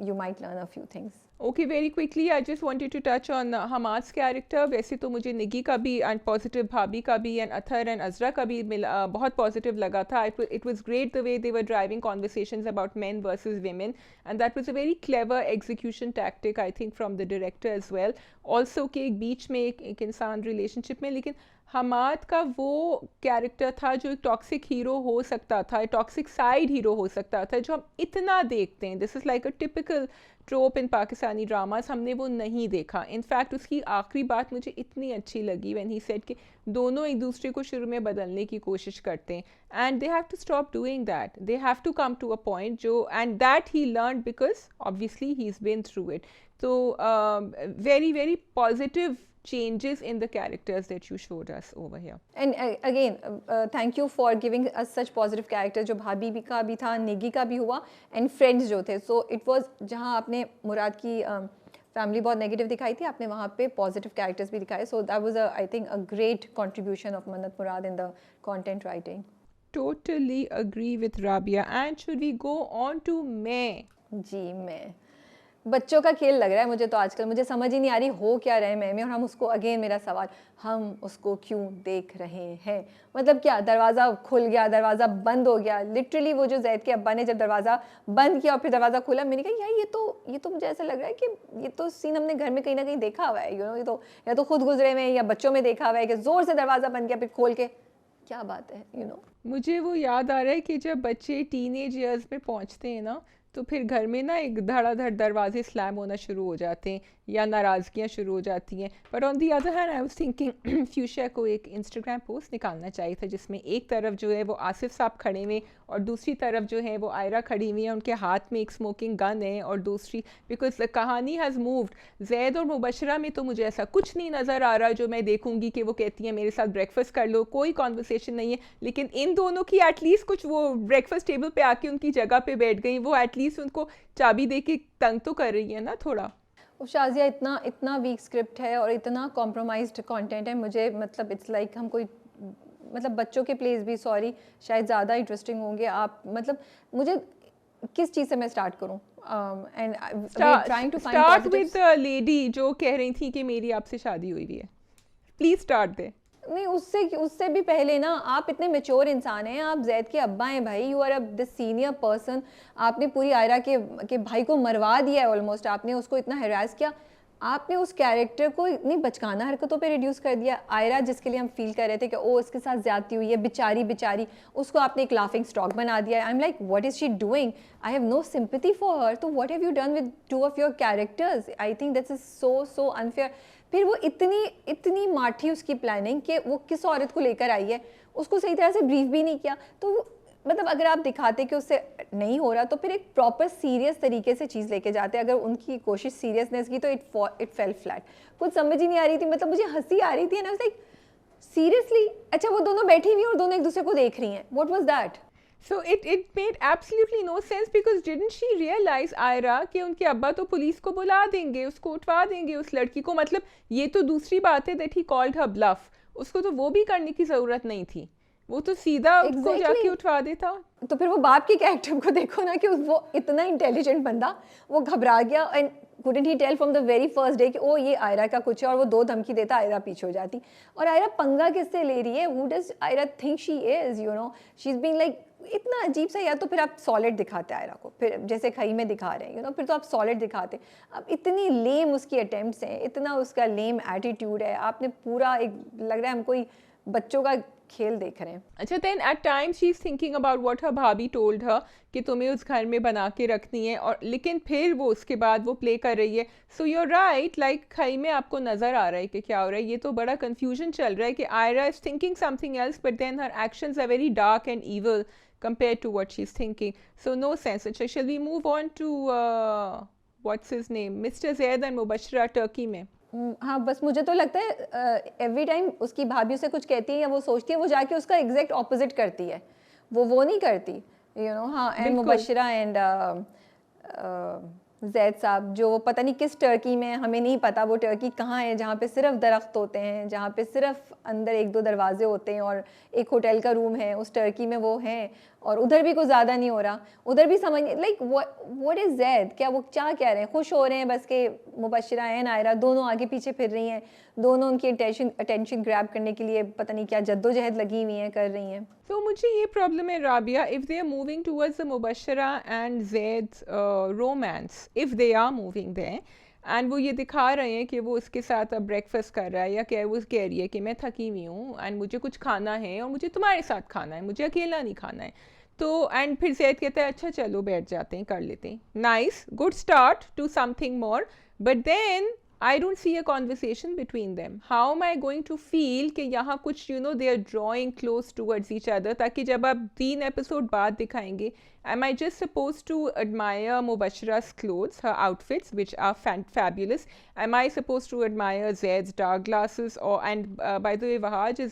you might learn a few things। Okay, very quickly I just wanted to touch on Hamas character. वैसे तो मुझे निगी का भी एंड पॉजिटिव, भाभी का भी एंड अथर एंड अजरा का भी बहुत पॉजिटिव लगा था। It was great the way they were driving conversations about men versus women, and that was a very clever execution tactic I think from the director as well. Also कि एक बीच में एक इंसान रिलेशनशिप में, लेकिन हमाद का वो कैरेक्टर था जो एक टॉक्सिक हीरो हो सकता था, टॉक्सिक साइड हीरो हो सकता था, जो हम इतना देखते हैं। This is like a typical ट्रोप in Pakistani dramas, हमने वो नहीं देखा। इनफैक्ट उसकी आखिरी बात मुझे इतनी अच्छी लगी व्हेन ही सेड कि दोनों एक दूसरे को शुरू में बदलने की कोशिश करते हैं and they have to stop doing that, they have to come to a point जो, and that he learn because obviously he is been through it. तो very very positive changes in the characters that you showed us over here। And again thank you for giving us such positive characters, जो भाभी भी का भी था, निगी का भी हुआ, and friends जो थे। so it was, जहाँ आपने मुराद की फैमिली बहुत नेगेटिव दिखाई थी, आपने वहाँ पे पॉजिटिव कैरेक्टर्स भी दिखाए। so that was I think a great contribution of Mannat Murad in the content writing। Totally agree with Rabia। and should we go on to मैं? जी, मैं बच्चों का खेल लग रहा है मुझे तो आजकल, मुझे समझ ही नहीं आ रही हो क्या रहे मैं में, और हम उसको, अगेन मेरा सवाल, हम उसको क्यों देख रहे हैं? मतलब क्या दरवाज़ा खुल गया, दरवाज़ा बंद हो गया, लिटरली वो जो जैद के अब्बा ने जब दरवाज़ा बंद किया और फिर दरवाज़ा खोला, मैंने कहा यार ये तो मुझे ऐसा लग रहा है कि ये तो सीन हमने घर में कहीं ना कहीं देखा हुआ है, यू नो, ये तो या तो खुद गुजरे में या बच्चों में देखा हुआ है कि ज़ोर से दरवाज़ा बंद किया फिर खोल के, क्या बात है, यू नो। मुझे वो याद आ रहा है कि जब बच्चे टीनेज ईयर्स में पहुंचते हैं ना, तो फिर घर में ना एक धड़ाधड़ दरवाजे स्लैम होना शुरू हो जाते हैं या नाराज़गियाँ शुरू हो जाती हैं। But on the other hand I was thinking fuchsia को एक इंस्टाग्राम पोस्ट निकालना चाहिए था जिसमें एक तरफ जो है वो आसिफ साहब खड़े हुए और दूसरी तरफ जो है वो आयरा खड़ी हुई है, उनके हाथ में एक स्मोकिंग गन है, और दूसरी, बिकॉज द कहानी हैज़ मूव्ड। जैद और मुबशरा में तो मुझे ऐसा कुछ नहीं नज़र आ रहा जो मैं देखूंगी कि वो कहती है मेरे साथ ब्रेकफास्ट कर लो, कोई कॉन्वर्सेशन नहीं है, लेकिन इन दोनों की एटलीस्ट कुछ, वो ब्रेकफास्ट टेबल पे आके उनकी जगह पे बैठ गई, वो एटलीस्ट उनको चाबी दे के तंग तो कर रही है ना थोड़ा। शाजिया इतना वीक स्क्रिप्ट है और इतना कॉम्प्रोमाइज्ड कंटेंट है, मुझे मतलब इट्स लाइक हम कोई, मतलब बच्चों के प्लेस भी सॉरी शायद ज़्यादा इंटरेस्टिंग होंगे। आप मतलब मुझे किस चीज़ से मैं स्टार्ट करूँ? And trying to start with the lady जो कह रही थी कि मेरी आपसे शादी हुई है, प्लीज स्टार्ट दे। नहीं, उससे उससे भी पहले ना, आप इतने मेच्योर इंसान हैं, आप जैद के अब्बा हैं भाई, you are the senior person. आपने पूरी आयरा के भाई को मरवा दिया है ऑलमोस्ट, आपने उसको इतना हरास किया, आपने उस कैरेक्टर को इतनी बचकाना हरकतों पे रिड्यूस कर दिया। आयरा जिसके लिए हम फील कर रहे थे कि ओ इसके साथ ज्यादती हुई है, बेचारी बेचारी, उसको आपने एक लाफिंग स्टॉक बना दिया। I am like what is she doing, I have no sympathy for her. तो what have you done with two of your characters? I think this is so so unfair. फिर वो इतनी इतनी माठी उसकी प्लानिंग कि वो किस औरत को लेकर आई है, उसको सही तरह से ब्रीफ भी नहीं किया। तो मतलब अगर आप दिखाते कि उससे नहीं हो रहा, तो फिर एक प्रॉपर सीरियस तरीके से चीज़ लेके जाते। अगर उनकी कोशिश सीरियसनेस की, तो इट फेल फ्लैट। कुछ समझ ही नहीं आ रही थी, मतलब मुझे हंसी आ रही थी ना, लाइक सीरियसली, अच्छा वो दोनों बैठी हुई और दोनों एक दूसरे को देख रही हैं, what was that? So it made absolutely no sense because didn't she realize Ayra कि उनके अब्बा तो पुलिस को बुला देंगे, उसको उठवा देंगे उस लड़की को। मतलब ये तो दूसरी बात है that he called her bluff, उसको तो वो भी करने की ज़रूरत नहीं थी, वो तो सीधा उसको जाके उठवा देता। तो फिर वो बाप के कैरेक्टर को देखो ना, कि वो इतना इंटेलिजेंट बंदा, वो घबरा गया and couldn't he tell from the very first day कि ओ ये आयरा का कुछ है, और वो दो धमकी देता, आयरा पीछे हो जाती। और आयरा पंगा किससे ले रही है? who does Ayra think she is, you know, she's being like, इतना अजीब सा। या तो फिर आप सॉलिड दिखाते आयरा को, फिर जैसे खई में दिखा रहे हैं, यू नो, फिर तो आप सॉलिड दिखाते। अब इतनी लेम उसकी अटेम्प्ट्स हैं, इतना उसका लेम एटीट्यूड है, आपने पूरा एक, लग रहा है हम कोई बच्चों का खेल देख रहे हैं। अच्छा, then at time she is thinking about what her bhabhi told हर कि तुम्हें उस घर में बना के रखनी है, और लेकिन फिर वो उसके बाद वो प्ले कर रही है। So you are right, like Khaie में आपको नज़र आ रहा है कि क्या हो रहा है। ये तो बड़ा कन्फ्यूजन चल रहा है कि Ayra is thinking something else, but then her actions are very dark and evil compared to what she's thinking. So no sense. So shall we move on to what's his name, Mr. Zaid and Mubashira Turkey में? हाँ, बस मुझे तो लगता है एवरी टाइम उसकी भाभी उसे कुछ कहती है या वो सोचती है, वो जाके उसका एग्जैक्ट ऑपोजिट करती है, वो नहीं करती, यू नो। हाँ, एंड मुबशिरा एंड जैद साहब, जो पता नहीं किस टर्की में, हमें नहीं पता वो टर्की कहाँ है, जहाँ पे सिर्फ दरख्त होते हैं, जहाँ पे सिर्फ अंदर एक दो दरवाजे होते हैं और एक होटल का रूम है, उस टर्की में वो हैं। और उधर भी कुछ ज़्यादा नहीं हो रहा, उधर भी समझ, लाइक व्हाट इज़ जैद, क्या वो क्या कह रहे हैं? खुश हो रहे हैं बस के मुबशिरा एंड आयरा दोनों आगे पीछे फिर रही हैं, दोनों उनकी अटेंशन ग्रैब करने के लिए पता नहीं क्या जद्दोजहद लगी हुई हैं, कर रही हैं। तो मुझे ये प्रॉब्लम है Rabia, if they are moving towards the Mubashira and Zaid romance, if they are moving there and वो ये दिखा रहे हैं कि वो उसके साथ अब ब्रेकफास्ट कर रहा है, या क्या वो कह रही है कि मैं थकी हुई हूँ एंड मुझे कुछ खाना है और मुझे तुम्हारे साथ खाना है, मुझे अकेला नहीं खाना है। तो एंड फिर जैद कहता है अच्छा चलो बैठ जाते हैं, कर लेते हैं। Nice, good start to something more, but then I don't see a conversation between them. How am I going to feel कि यहाँ कुछ you know they are drawing close towards each other, ताकि जब आप 3 एपिसोड बाद दिखाएंगे, am I just supposed to admire Mubashira's clothes, her outfits which are fabulous? Am I supposed to admire Zaid's dark glasses? Or and by the way, Wahaj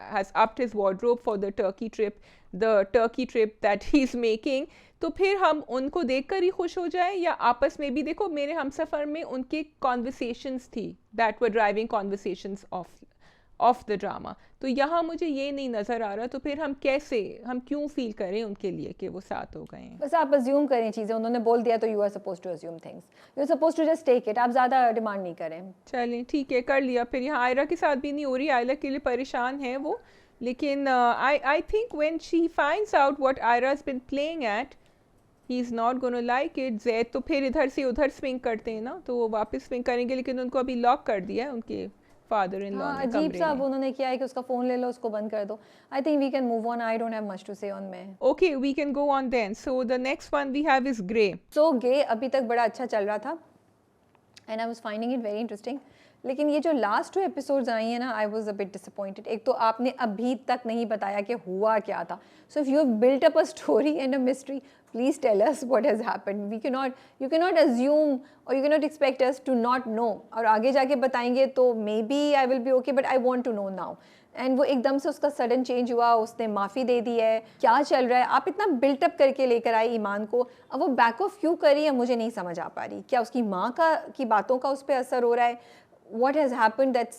has upped his wardrobe for the Turkey trip that he's making. तो फिर हम उनको देखकर ही खुश हो जाए, या आपस में भी? देखो मेरे हमसफ़र में उनके कॉन्वर्सेशंस थी that were driving conversations of the drama, तो यहाँ मुझे ये नहीं नज़र आ रहा। तो फिर हम क्यों फील करें उनके लिए कि वो साथ हो गए हैं? बस आप अज्यूम करें चीज़ें, उन्होंने बोल दिया तो you are suppose to assume things, you are suppose to just take it, आप ज़्यादा डिमांड नहीं करें। चलें ठीक है, कर लिया। फिर यहाँ आयरा के साथ भी नहीं हो रही, आयरा के लिए परेशान है वो, लेकिन I think when she finds out what Ayra has been playing at, he is not gonna like it. Zaid तो फिर इधर से उधर स्विंग करते हैं ना, तो वो वापस स्विंग करेंगे, लेकिन उनको अभी लॉक कर दिया है उनके फादर इन लॉ ने अजीब सा अब उन्होंने किया है कि उसका फ़ोन ले लो, उसको बंद कर दो। I think we can move on, I don't have much to say on में। Okay, we can go on then. So the next one we have is grey. So grey अभी तक बड़ा अच्छा चल रहा था and I was finding it very interesting, लेकिन ये जो लास्ट 2 एपिसोड्स आई हैं ना, I was a bit disappointed. एक तो आपने अभी तक नहीं बताया कि हुआ क्या था। So if you have built up a story and a mystery, please tell us what has happened. You cannot assume or you cannot expect us to not know. और आगे जाके बताएंगे तो maybe I will be okay, but I want to know now. And वो एकदम से उसका सडन चेंज हुआ, उसने माफ़ी दे दी है, क्या चल रहा है? आप इतना बिल्टअप करके लेकर आए ईमान को, अब वो बैक ऑफ क्यों करी है मुझे नहीं समझ आ पा रही। क्या उसकी माँ की बातों का उस पर असर हो रहा है? What has happened that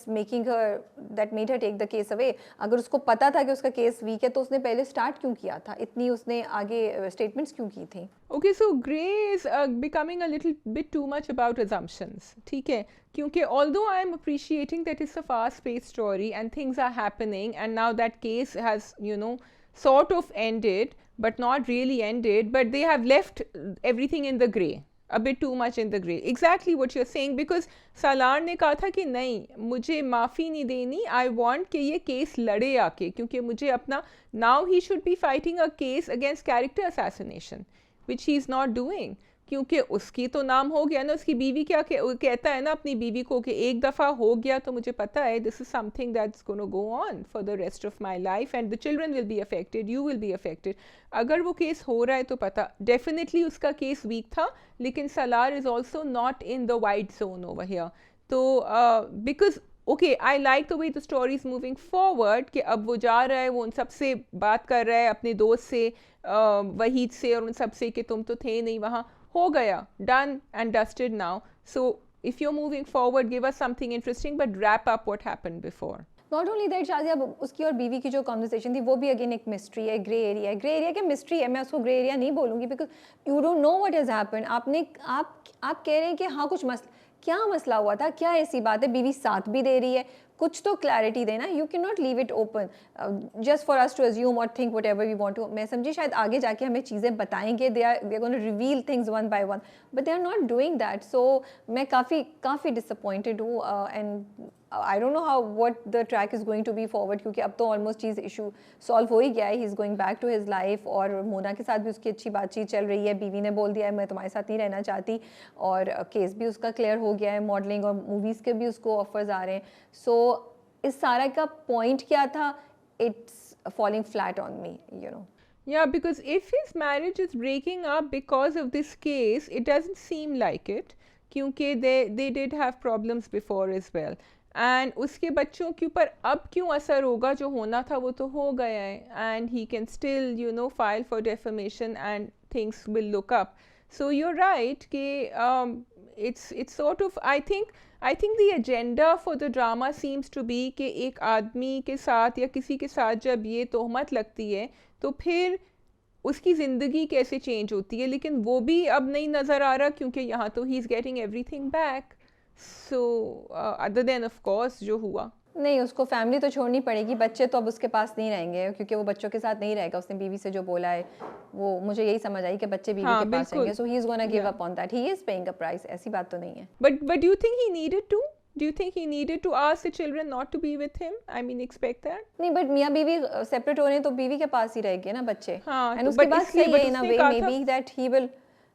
made her take the case away? अगर उसको पता था कि उसका केस वीक है तो उसने पहले स्टार्ट क्यों किया था? इतनी उसने आगे स्टेटमेंट्स क्यों की थी? Okay, so Grey is becoming a little bit too much about assumptions. ठीक है, क्योंकि although I am appreciating that it's a fast-paced story and things are happening, and now that case has, you know, sort of ended, but not really ended, but they have left everything in the grey. A bit too much in the grey. Exactly what you're saying, because सालार ने कहा था कि नहीं, मुझे माफ़ी नहीं देनी, I want कि ये केस लड़े आके, क्योंकि मुझे अपना, now he should be fighting a case against character assassination, which he is not doing, क्योंकि उसकी तो नाम हो गया ना, उसकी बीवी क्या कहता है ना अपनी बीवी को कि एक दफ़ा हो गया तो मुझे पता है this is something that's going to go on for the rest of my life and the children will be affected, you will be affected. अगर वो केस हो रहा है तो पता, डेफिनेटली उसका केस वीक था, लेकिन Salar is also not in the white zone over here. तो because okay, I like the way the story is moving forward, कि अब वो जा रहा है, वो उन सब से बात कर रहा है, अपने दोस्त से, वहीद से और उन सब से, कि तुम तो थे नहीं वहाँ, हो गया, done and dusted now. So if you're moving forward, give us something interesting, but wrap up what happened before. Not only that Shazia, उसकी और बीवी की जो कॉन्वर्सेशन थी वो भी अगेन एक मिस्ट्री है, ग्रे एरिया है. ग्रे एरिया क्या मिस्ट्री है, मैं उसको ग्रे एरिया नहीं बोलूँगी, because you don't know what has happened. आप कह रहे हैं कि हाँ कुछ क्या मसला हुआ था, क्या ऐसी बात है, बीवी साथ भी दे रही है, कुछ तो क्लैरिटी देना. You can not leave it open just for us to assume और think whatever we want to. मैं समझी शायद आगे जाके हमें चीज़ें बताएंगे, they are gonna reveal things one by one, but they are not doing that. So मैं काफ़ी डिसअपॉइंटेड हूँ and I don't know how what the track is going to be forward, क्योंकि अब तो ऑलमोस्ट चीज़ इशू सॉल्व हो ही गया है. He is going back to his life और मोना के साथ भी उसकी अच्छी बातचीत चल रही है. बीवी ने बोल दिया है मैं तुम्हारे साथ नहीं रहना चाहती, और केस भी उसका क्लियर हो गया है. मॉडलिंग और मूवीज़ के भी उसको ऑफर्स आ रहे हैं. सो इस सारा का पॉइंट क्या था? It's falling flat on me, you know. Yeah, because if his marriage is breaking up because of this case, it doesn't seem like it, क्योंकि they did have problems before as well. And उसके बच्चों के ऊपर अब क्यों असर होगा, जो होना था वो तो हो गया है, and he can still, you know, file for defamation and things will look up. So you're right कि it's sort of, I think the agenda for the drama seems to be कि एक आदमी के साथ या किसी के साथ जब ये तोहमत लगती है तो फिर उसकी ज़िंदगी कैसे चेंज होती है, लेकिन वो भी अब नहीं नज़र आ रहा, क्योंकि यहाँ तो he is getting everything back. So other than of course जो हुआ, नहीं, उसको फैमिली तो छोड़नी पड़ेगी. बच्चे तो अब उसके पास नहीं रहेंगे, क्योंकि वो बच्चों के साथ नहीं रहेगा. उसने बीवी से जो बोला है वो मुझे यही समझ आई कि बच्चे बीवी हाँ, के पास बिल्कुल. रहेंगे. So he is gonna give up on that. He is paying a price, ऐसी बात तो नहीं है. but do you think he needed to? Do you think he needed to ask the children not to be with him? I mean, expect that? नहीं, बट मियाँ बीवी सेपरेट हो रहे हैं तो बीवी के पास ही रहेंगे ना बच्चे. हाँ, एंड तो उसके but बाद इसलिए सही but है इन अ उसने वे कहा मे था, B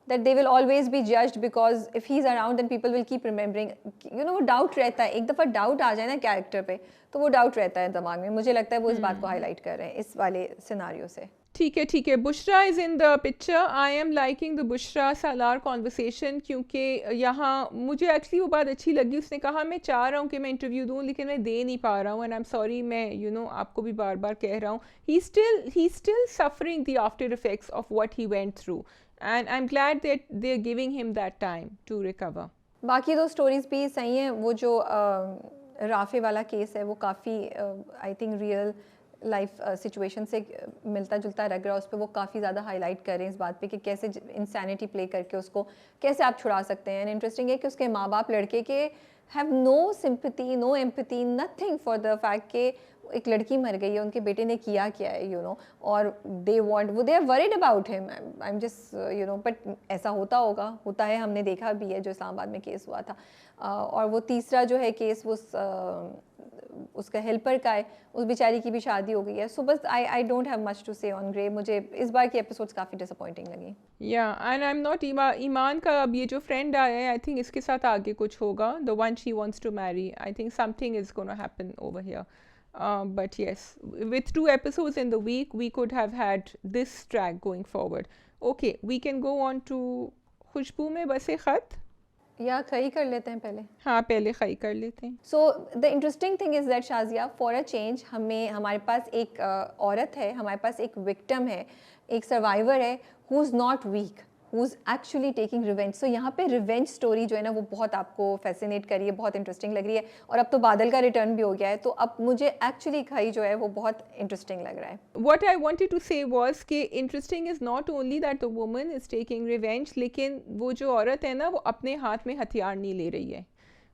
that they will always be judged, because if he's around then people will keep remembering, you know. वो डाउट रहता है, एक दफ़ा डाउट आ जाए ना कैरेक्टर पे तो वो डाउट रहता है दिमाग में. मुझे लगता है वो इस बात को हाईलाइट कर रहे हैं इस वाले सिनारियो से. ठीक है. Bushra is in the picture. I am liking the Bushra Salar conversation, क्योंकि यहाँ मुझे एक्चुअली वो बात अच्छी लगी. उसने कहा मैं चाह रहा हूँ कि मैं इंटरव्यू दूँ, लेकिन मैं दे नहीं पा रहा हूँ, एंड आई एम सॉरी. मैं यू नो आपको भी बार बार कह रहा हूँ, he still suffering the after effects of what he went through, and I am glad that they are giving him that time to recover. बाकी दो स्टोरीज भी सही हैं. वो जो राफे वाला केस है वो काफ़ी I think real life situation से मिलता जुलता लग रहा है. उस पर वो काफ़ी ज़्यादा हाईलाइट कर रहे हैं इस बात पे कि कैसे इंसैनिटी प्ले करके उसको कैसे आप छुड़ा सकते हैं. एंड इंटरेस्टिंग है कि उसके माँ बाप लड़के के have no sympathy, no empathy, nothing for the fact कि एक लड़की मर गई है, उनके बेटे ने किया क्या है, यू नो. और they are worried about him. I am just you know, but ऐसा होता है, हमने देखा भी है जो इस्लामाबाद में केस हुआ था. और वो तीसरा जो है केस वो उसका हेल्पर का है, उस बेचारी की भी शादी हो गई है. सो बस I don't have much to say on grey. मुझे इस बार की एपिसोड्स काफ़ी डिसअपॉइंटिंग लगी. या and I am not Iman का अब ये जो फ्रेंड आया है, आई थिंक इसके साथ आगे कुछ होगा. The one she wants to marry, I think something is gonna happen over here. But yes, with 2 episodes in the week, we could have had this track going forward. Okay, we can go on to खुशबू में बसे ख़त. या खई कर लेते हैं पहले. हाँ, पहले खई कर लेते हैं. So the interesting thing is that Shazia, for a change हमारे पास एक औरत है, हमारे पास एक विक्टिम है, एक सर्वाइवर है, who is not weak, who's actually taking revenge. So यहाँ पे revenge story जो है ना वो बहुत आपको fascinate करी है, बहुत interesting लग रही है, और अब तो बादल का return भी हो गया है, तो अब मुझे actually खाई जो है वो बहुत interesting लग रहा है. What I wanted to say was कि interesting is not only that the woman is taking revenge, लेकिन वो जो औरत है ना वो अपने हाथ में हथियार नहीं ले रही है,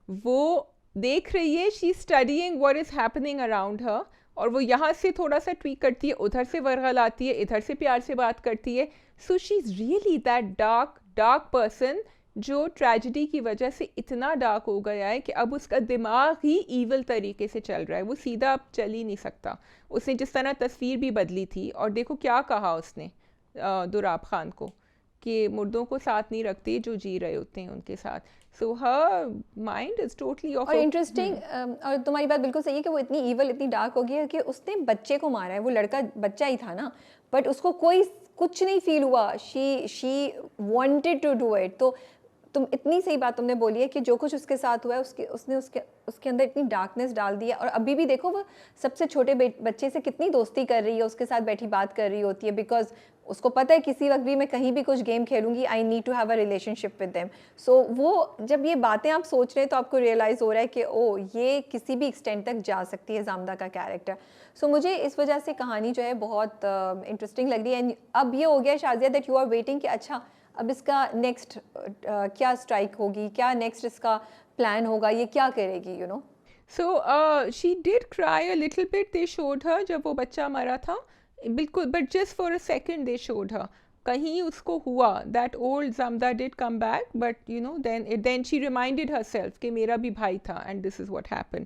वो देख रही है, she is studying what is happening around her, और वो यहाँ से थोड़ा सा ट्वीक करती है, उधर से वर्गलाती है, इधर से प्यार से बात करती है. So she is really that dark person जो ट्रेजिडी की वजह से इतना डार्क हो गया है कि अब उसका दिमाग ही ईवल तरीके से चल रहा है, वो सीधा अब चल ही नहीं सकता. उसने जिस तरह तस्वीर भी बदली थी, और देखो क्या कहा उसने दुराब खान को कि मुर्दों को साथ नहीं रखते जो जी रहे होते हैं उनके साथ. So her mind is totally off. और इंटरेस्टिंग, और तुम्हारी बात बिल्कुल सही है कि वो इतनी ईवल, इतनी डार्क हो गई है कि उसने बच्चे को मारा है. वो लड़का बच्चा ही था ना, बट उसको कोई कुछ नहीं फील हुआ. She wanted to do it. तो तुम इतनी सही बात तुमने बोली है कि जो कुछ उसके साथ हुआ है उसने उसके अंदर इतनी डार्कनेस डाल दी है. और अभी भी देखो वो सबसे छोटे बच्चे से कितनी दोस्ती कर रही है, उसके साथ बैठी बात कर रही होती है, बिकॉज उसको पता है किसी वक्त भी मैं कहीं भी कुछ गेम खेलूंगी, I need to have a relationship with them. So वो जब ये बातें आप सोच रहे हैं तो आपको रियलाइज़ हो रहा है कि ओ ये किसी भी एक्सटेंट तक जा सकती है जामदा का कैरेक्टर. सो मुझे इस वजह से कहानी जो है बहुत इंटरेस्टिंग लग रही है. अब ये हो गया Shazia that you are waiting कि अच्छा अब इसका नेक्स्ट क्या स्ट्राइक होगी, क्या नेक्स्ट इसका प्लान होगा, ये क्या करेगी, you know. So she did cry a little bit. They showed her जब वो बच्चा मरा था, बिल्कुल, but just for a second they showed her. कहीं उसको हुआ दैट ओल्ड जामदा did come back, but you know then she reminded herself कि मेरा भी भाई था and this is what happened.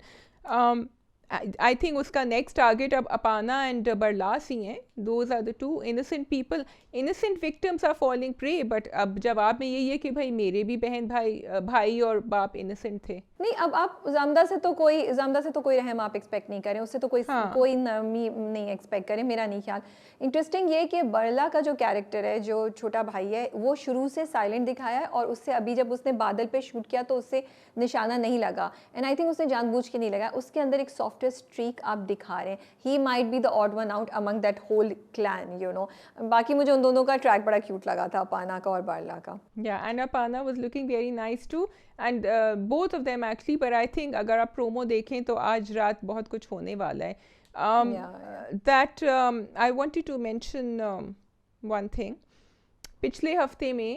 I think उसका नेक्स्ट टारगेट अब अपाना एंड बरलास ही हैं. Those are the two innocent people. Innocent victims are falling prey. But अब जवाब में यही है कि भाई मेरे भी बहन भाई और बाप इनोसेंट थे. नहीं, अब आप जामदा से तो कोई रहम आप एक्सपेक्ट नहीं करें, उससे तो कोई नरमी नहीं एक्सपेक्ट करें, मेरा नहीं ख्याल. इंटरेस्टिंग ये कि बरला का जो कैरेक्टर है, जो छोटा भाई है, वो शुरू से साइलेंट दिखाया है, और उससे अभी जब उसने बादल पे शूट किया तो उससे निशाना नहीं लगा. एंड आई थिंक उसने जानबूझ के नहीं लगा. उसके अंदर एक सॉफ्टवेयर स्ट्रीक आप दिखा रहे हैं. He might be the odd one out among that whole clan, you know. बाकी मुझे उन दोनों का ट्रैक बड़ा क्यूट लगा था, अपाना का और बरला का. Yeah, and Apana was looking very nice too, and both of them actually. But I think अगर आप प्रोमो देखें तो आज रात बहुत कुछ होने वाला है. That I wanted to mention one thing. पिछले हफ्ते में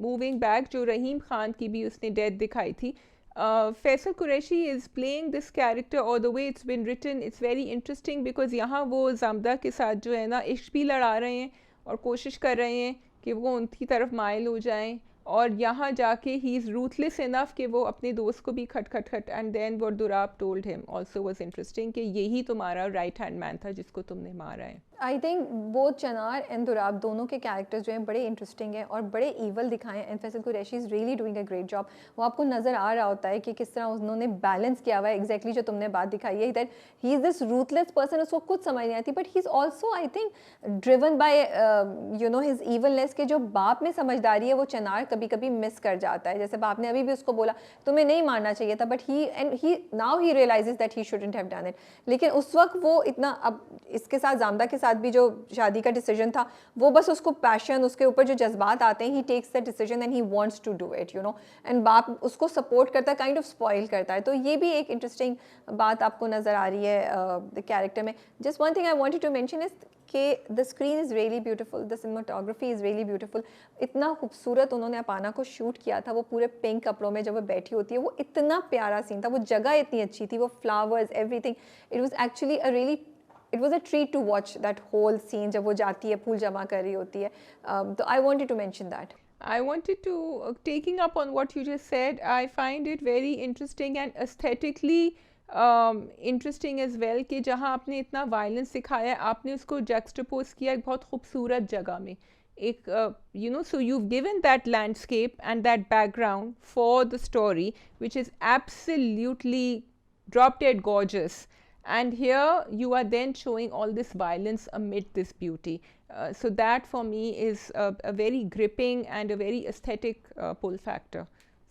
मूविंग बैक जो रहीम खान की भी उसने डेथ दिखाई थी. Faisal Qureshi is playing this character, और the way it's been written it's very interesting, because यहाँ वो जामदा के साथ जो है ना इश्क भी लड़ा रहे हैं और कोशिश कर रहे हैं कि वो उनकी तरफ माइल हो जाएं, और यहाँ जाके ही इज़ रूथलेस इनफ कि वो अपने दोस्त को भी खट. And then what Durab told him also was interesting कि यही तुम्हारा राइट हैंड मैन था जिसको तुमने मारा है. आई थिंक बोथ चनार एंड दुराब दोनों के कैरेक्टर्स जो हैं बड़े इंटरेस्टिंग हैं और बड़े ईवल दिखाए हैं. And Faisal Qureshi is really doing a great job. वो आपको नज़र आ रहा होता है कि किस तरह उन्होंने बैलेंस किया हुआ है. एग्जैक्टली जो तुमने बात दिखाई है that he is this ruthless person. उसको कुछ समझ नहीं आती, but he is also I think driven by you know his evilness के जो बाप में समझदारी है वो चनार कभी कभी मिस कर जाता है. जैसे बाप ने अभी भी उसको बोला तुम्हें नहीं मारना चाहिए था, but he now he realises that he shouldn't have done it. लेकिन उस वक्त वो इतना, अब इसके साथ जामदा के साथ भी जो शादी का डिसीजन था, वो बस उसको पैशन, उसके ऊपर जो जज्बात आते हैं, he takes the decision and he wants to do it, you know. And बाप उसको सपोर्ट करता है, काइंड ऑफ स्पॉइल करता है. तो ये भी एक इंटरेस्टिंग बात आपको नज़र आ रही है द कैरेक्टर में. Just one thing I wanted to mention is कि the screen is really beautiful, the cinematography is really beautiful. इतना खूबसूरत उन्होंने अपाना को शूट किया था. वो पूरे पिंक कपड़ों में जब वो बैठी होती है, वो इतना प्यारा सीन था. वो जगह इतनी अच्छी थी, वो flowers, everything. It was actually a really, it was a treat to watch that whole scene जब वो जाती है फूल जमा कर रही होती है. तो I wanted to mention that. I wanted to, taking up on what you just said, I find it very interesting and aesthetically interesting as well कि जहाँ आपने इतना violence दिखाया है, आपने उसको juxtapose किया एक बहुत खूबसूरत जगह में. एक you know, so you've given that landscape and that background for the story, which is absolutely drop dead gorgeous. And here you are then showing all this violence amid this beauty. So that for me is a very gripping and a very aesthetic pull factor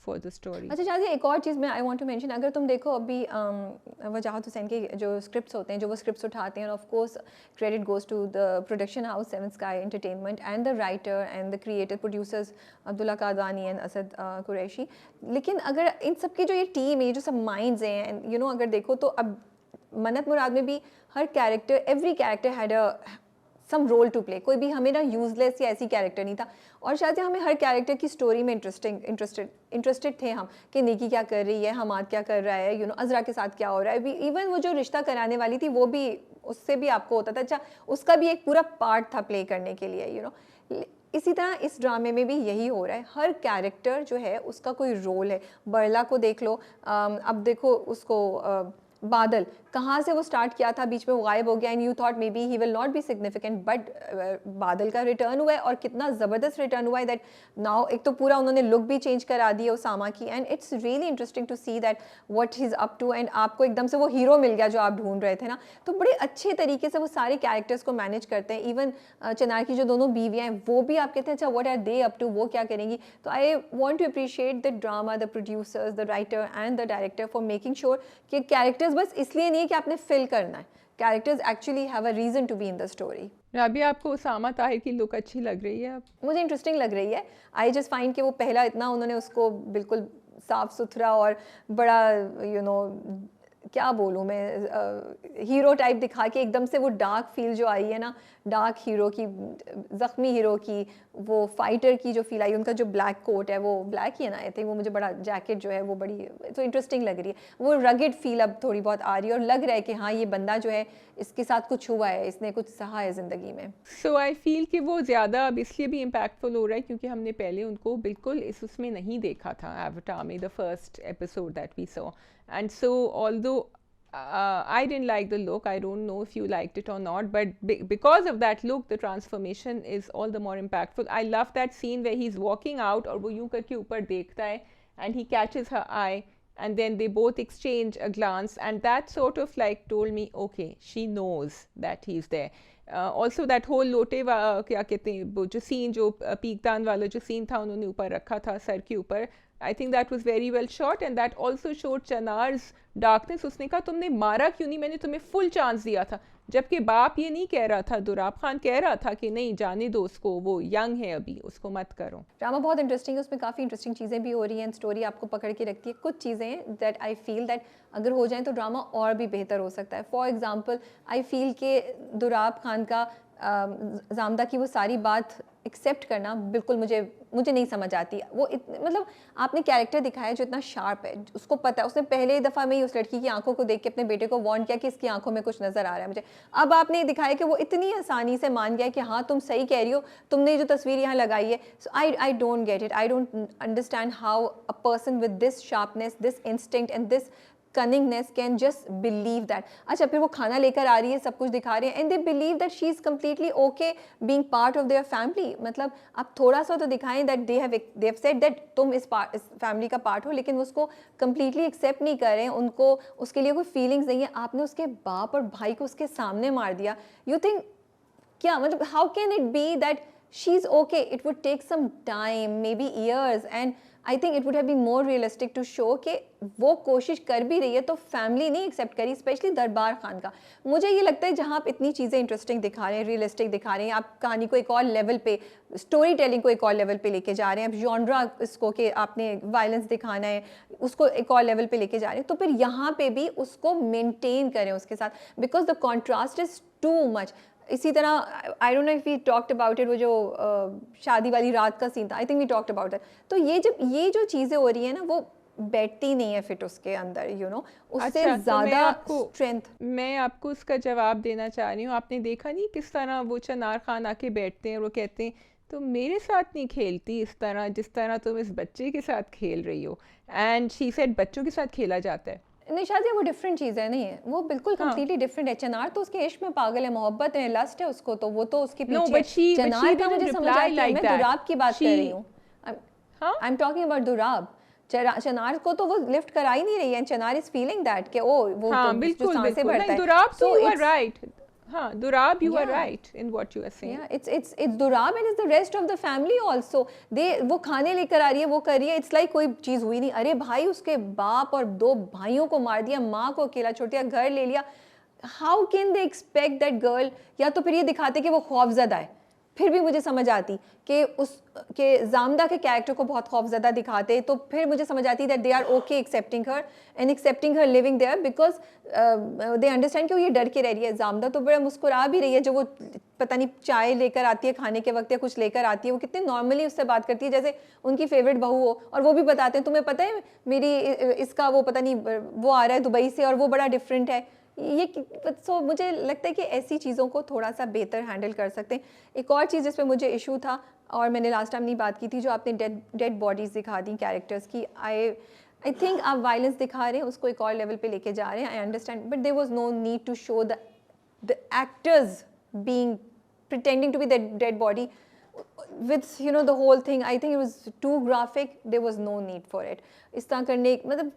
for the story. अच्छा शादी, एक और चीज़ मैं आई वांट टू मेंशन, अगर तुम देखो अभी वजाहत हुसैन के जो स्क्रिप्ट्स होते हैं, जो वो स्क्रिप्ट्स उठाते हैं, of course credit goes to the production house Seven Sky Entertainment and the writer and the creative producers Abdullah Kadwani and Asad Qureshi. लेकिन अगर इन सब की जो ये टीम है, ये जो सब माइंड्स हैं, यू नो, अगर देखो तो अब मन्नत मुराद में भी हर character, every character had a some role to play. कोई भी हमें ना यूजलेस या ऐसी कैरेक्टर नहीं था, और शायद हमें हर कैरेक्टर की स्टोरी में इंटरेस्टेड थे हम, कि नेकी क्या कर रही है, हमाद क्या कर रहा है, यू नो, अजरा के साथ क्या हो रहा है। इवन वो जो रिश्ता कराने वाली थी, वो भी, उससे भी आपको होता था अच्छा, उसका भी एक पूरा पार्ट था प्ले करने के लिए, यू नो। इसी तरह इस ड्रामे में भी यही हो रहा है, हर कैरेक्टर जो है उसका कोई रोल है। बरला को देख लो, अब देखो उसको बादल, कहाँ से वो स्टार्ट किया था, बीच में वो गायब हो गया, and you thought may be he will not be significant, but बादल का रिटर्न हुआ है, और कितना ज़बरदस्त रिटर्न हुआ है दैट नाउ एक तो पूरा उन्होंने लुक भी चेंज करा दी है उसामा की, and it's really interesting to see that what he is up to, and आपको एकदम से वो हीरो मिल गया जो आप ढूंढ रहे थे ना। तो बड़े अच्छे तरीके से वो सारे कैरेक्टर्स को मैनेज करते हैं। इवन चनार की जो दोनों बीवियाँ हैं, वो भी आप कहते हैं अच्छा what are they up to, वो क्या करेंगी। तो I want to appreciate the drama, the producers, the writer and the director for making sure कि कैरेक्टर्स बस इसलिए नहीं कि आपने फिल करना है, characters actually have a reason to be in the story. Rabia, आपको उसामा ताहिर की लुक अच्छी लग रही है? मुझे इंटरेस्टिंग लग रही है। आई जस्ट फाइंड कि वो पहला इतना उन्होंने उसको बिल्कुल साफ सुथरा और बड़ा, यू नो, क्या बोलूँ मैं, हीरो टाइप दिखा के एकदम से वो डार्क फील जो आई है ना, डार्क हीरो की, ज़ख्मी हीरो की, वो फाइटर की जो फील आई, उनका जो ब्लैक कोट है, वो ब्लैक ही है ना आई थिंक, वो मुझे बड़ा, जैकेट जो है वो बड़ी तो इंटरेस्टिंग लग रही है। वो रगेड फील अब थोड़ी बहुत आ रही है, और लग रहा है कि हाँ ये बंदा जो है, इसके साथ कुछ हुआ है, इसने कुछ सहा है ज़िंदगी में। सो आई फील कि वो ज़्यादा अब इसलिए भी इम्पैक्टफुल हो रहा है क्योंकि हमने पहले उनको बिल्कुल उसमें नहीं देखा था, एवटार में, the first episode that we saw, and so although I didn't like the look. I don't know if you liked it or not, but because of that look, the transformation is all the more impactful. I love that scene where he's walking out और वो यूं करके ऊपर देखता है and he catches her eye and then they both exchange a glance, and that sort of like told me, okay, she knows that he's there. Also that whole लोटे क्या कहते हैं, वो जो सीन, जो पीकदान वाला जो सीन था उन्होंने ऊपर रखा था सर के ऊपर, I think that was very well shot, and that also showed चनार्स डार्कनेस। उसने कहा तुमने मारा क्यों नहीं, मैंने तुम्हें फुल चांस दिया था, जबकि बाप ये नहीं कह रहा था, दुराब खान कह रहा था कि नहीं जाने दो उसको, वो यंग है अभी, उसको मत करो। ड्रामा बहुत इंटरेस्टिंग है, उसमें काफ़ी इंटरेस्टिंग चीज़ें भी हो रही हैं, स्टोरी आपको पकड़ के रखती है। कुछ चीज़ें दैट आई फील दैट अगर हो जाएं तो ड्रामा और भी बेहतर हो सकता है। फॉर एग्जांपल आई फील कि दुराब खान का जामदा की वो सारी बात एक्सेप्ट करना बिल्कुल मुझे नहीं समझ आती। वो मतलब आपने कैरेक्टर दिखाया जो इतना शार्प है, उसको पता है, उसने पहले दफ़ा में ही उस लड़की की आंखों को देख के अपने बेटे को वार्न किया कि इसकी आंखों में कुछ नज़र आ रहा है मुझे। अब आपने दिखाया कि वो इतनी आसानी से मान गया कि हाँ तुम सही कह रही हो, तुमने जो तस्वीर यहाँ लगाई है। So I don't get it, I don't understand how a person with this sharpness, this instinct and this cunningness can just believe that। अच्छा फिर वो खाना लेकर आ रही है, सब कुछ दिखा रहे हैं, and they believe that she is completely okay being part of their family। मतलब आप थोड़ा सा तो दिखाएं that they have said that तुम इस फैमिली का पार्ट हो, लेकिन उसको completely accept नहीं कर रहे हैं, उनको उसके लिए कोई फीलिंग्स नहीं है। आपने उसके बाप और भाई को उसके सामने मार दिया। You think क्या मतलब, how can it be that she's okay? It would take some time, maybe years, and I think it would have been more realistic to show कि वो कोशिश कर भी रही है तो फैमिली नहीं एक्सेप्ट करी, स्पेशली दरबार खान का। मुझे ये लगता है जहाँ आप इतनी चीज़ें इंटरेस्टिंग दिखा रहे हैं, रियलिस्टिक दिखा रहे हैं, आप कहानी को एक और लेवल पे, स्टोरी टेलिंग को एक और लेवल पे लेके जा रहे हैं, अब जॉनरा इसको कि आपने वायलेंस दिखाना है उसको एक और लेवल पे लेके जा रहे हैं, तो फिर यहाँ पे भी उसको मेनटेन करें उसके साथ, because the contrast is too much. इसी तरह I don't know if we talked about it, वो जो शादी वाली रात का सीन था, I think we talked about that. तो ये जो चीज़ें हो रही है ना, वो बैठती नहीं है फिट उसके अंदर, यू नो, उससे ज़्यादा स्ट्रेंथ। मैं आपको उसका जवाब देना चाह रही हूँ। आपने देखा नहीं किस तरह वो चनार खान आके बैठते हैं और वो कहते हैं तुम मेरे साथ नहीं खेलती इस तरह जिस तरह तुम इस बच्चे के साथ खेल रही हो, एंड शी सेड बच्चों के साथ खेला जाता है। नहीं शादी वो डिफरेंट चीज़ है, नहीं है वो बिल्कुल कंप्लीटली डिफरेंट है। चनार तो उसके इश्क में पागल है, मोहब्बत है, लस्ट है उसको, तो वो तो उसके पीछे चनार का मुझे समझ आता है। मैं दुराब की बात कर रही हूँ, I am talking about Dorab. चनार को तो वो लिफ्ट करा ही नहीं रही है, चनार इज फीलिंग दैट कि ओ वो हाँ, तो बिल्कुल सांसें भरता है। दुराब तो यू आर राइट। हाँ, Dorab, you are Yeah. right in what you are saying. Yeah, it's Durab and it's the rest of the family also. वो खाने लेकर आ रही है, वो कर रही है, it's like कोई चीज़ हुई नहीं. अरे भाई, उसके बाप और 2 भाइयों को मार दिया, माँ को अकेला छोड़ दिया, घर ले लिया. How can they expect that girl? या तो फिर ये दिखाते कि वो खौफज़दा है, फिर भी मुझे समझ आती कि के जामदा के कैरेक्टर को बहुत खौफज़दा दिखाते, तो फिर मुझे समझ आती that they are okay accepting her and accepting her living there because they understand कि वो ये डर के रह रही है. जामदा तो बड़ा मुस्कुरा भी रही है, जो वो पता नहीं चाय लेकर आती है खाने के वक्त या कुछ लेकर आती है, वो कितने नॉर्मली उससे बात करती है जैसे उनकी फेवरेट बहू हो. और वो भी बताते हैं, तुम्हें पता है मेरी इसका वो पता नहीं वो आ रहा है दुबई से और वो बड़ा डिफरेंट है. ये सो मुझे लगता है कि ऐसी चीज़ों को थोड़ा सा बेहतर हैंडल कर सकते हैं. एक और चीज़ जिस पे मुझे इशू था और मैंने लास्ट टाइम नहीं बात की थी, जो आपने डेड बॉडीज़ दिखा दी कैरेक्टर्स की, आई थिंक आप वायलेंस दिखा रहे हैं, उसको एक और लेवल पे लेके जा रहे हैं. I understand, but there was no need to show the actors being pretending to be that dead body with the whole thing. I think it was too graphic. There was no need for it. इस तरह करने मतलब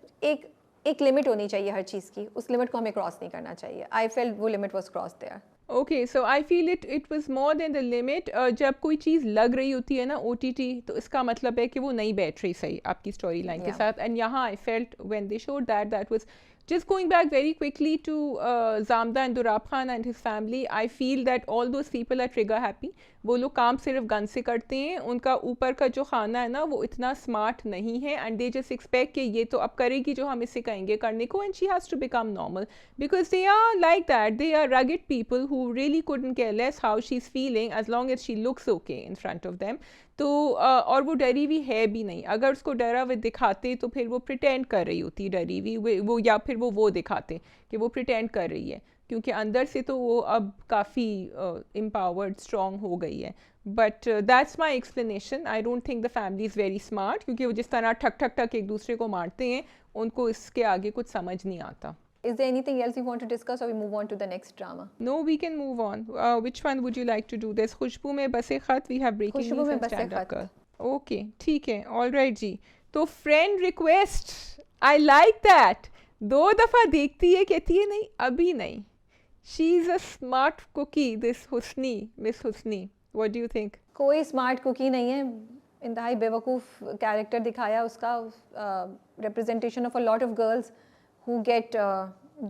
एक लिमिट होनी चाहिए हर चीज़ की, उस लिमिट को हमें क्रॉस नहीं करना चाहिए. आई फेल्ट वो limit was cross there. Okay, so I feel it was more than the limit. जब कोई चीज़ लग रही होती है ना OTT, तो इसका मतलब है कि वो नहीं बैठ रही सही आपकी स्टोरी लाइन के साथ. एंड यहाँ I felt when they showed that was just going back very quickly to Zamda and Durab Khan and his family. I feel that all those people are trigger happy. वो लोग काम सिर्फ गन से करते हैं, उनका ऊपर का जो खाना है ना वो इतना स्मार्ट नहीं है, एंड दे जस्ट एक्सपेक्ट कि ये तो अब करेगी जो हम इससे कहेंगे करने को, and she has to become normal because they are like that. They are rugged people who really couldn't care less how she's feeling as long as she looks okay in front of them. तो और वो डरी हुई है भी नहीं. अगर उसको डरा हुआ दिखाते तो फिर वो प्रिटेंड कर रही होती डरी हुई, वो या फिर वो दिखाते कि वो प्रिटेंड कर रही है, क्योंकि अंदर से तो वो अब काफ़ी एम्पावर्ड स्ट्रॉन्ग हो गई है. But that's my explanation. I don't think the family is very smart, क्योंकि वो जिस तरह ठक ठक ठक एक दूसरे को मारते हैं, उनको इसके आगे कुछ समझ नहीं आता. Is there anything else you want to discuss or we move on to the next drama? No, we can move on. Which one would you like to do? There's खुशबू में बसे खत, we have breaking Khushboo news में and बसे stand up खत. girl. Okay, ठीक है, all right जी. तो friend request, I like that. 2 दफ़ा देखती है, कहती है नहीं अभी नहीं. She is a smart cookie, this Husni, Miss Husni. What do you think? कोई स्मार्ट कुकी नहीं है, इंतहाई बेवकूफ़ कैरेक्टर दिखाया उसका. Representation of a lot of girls who get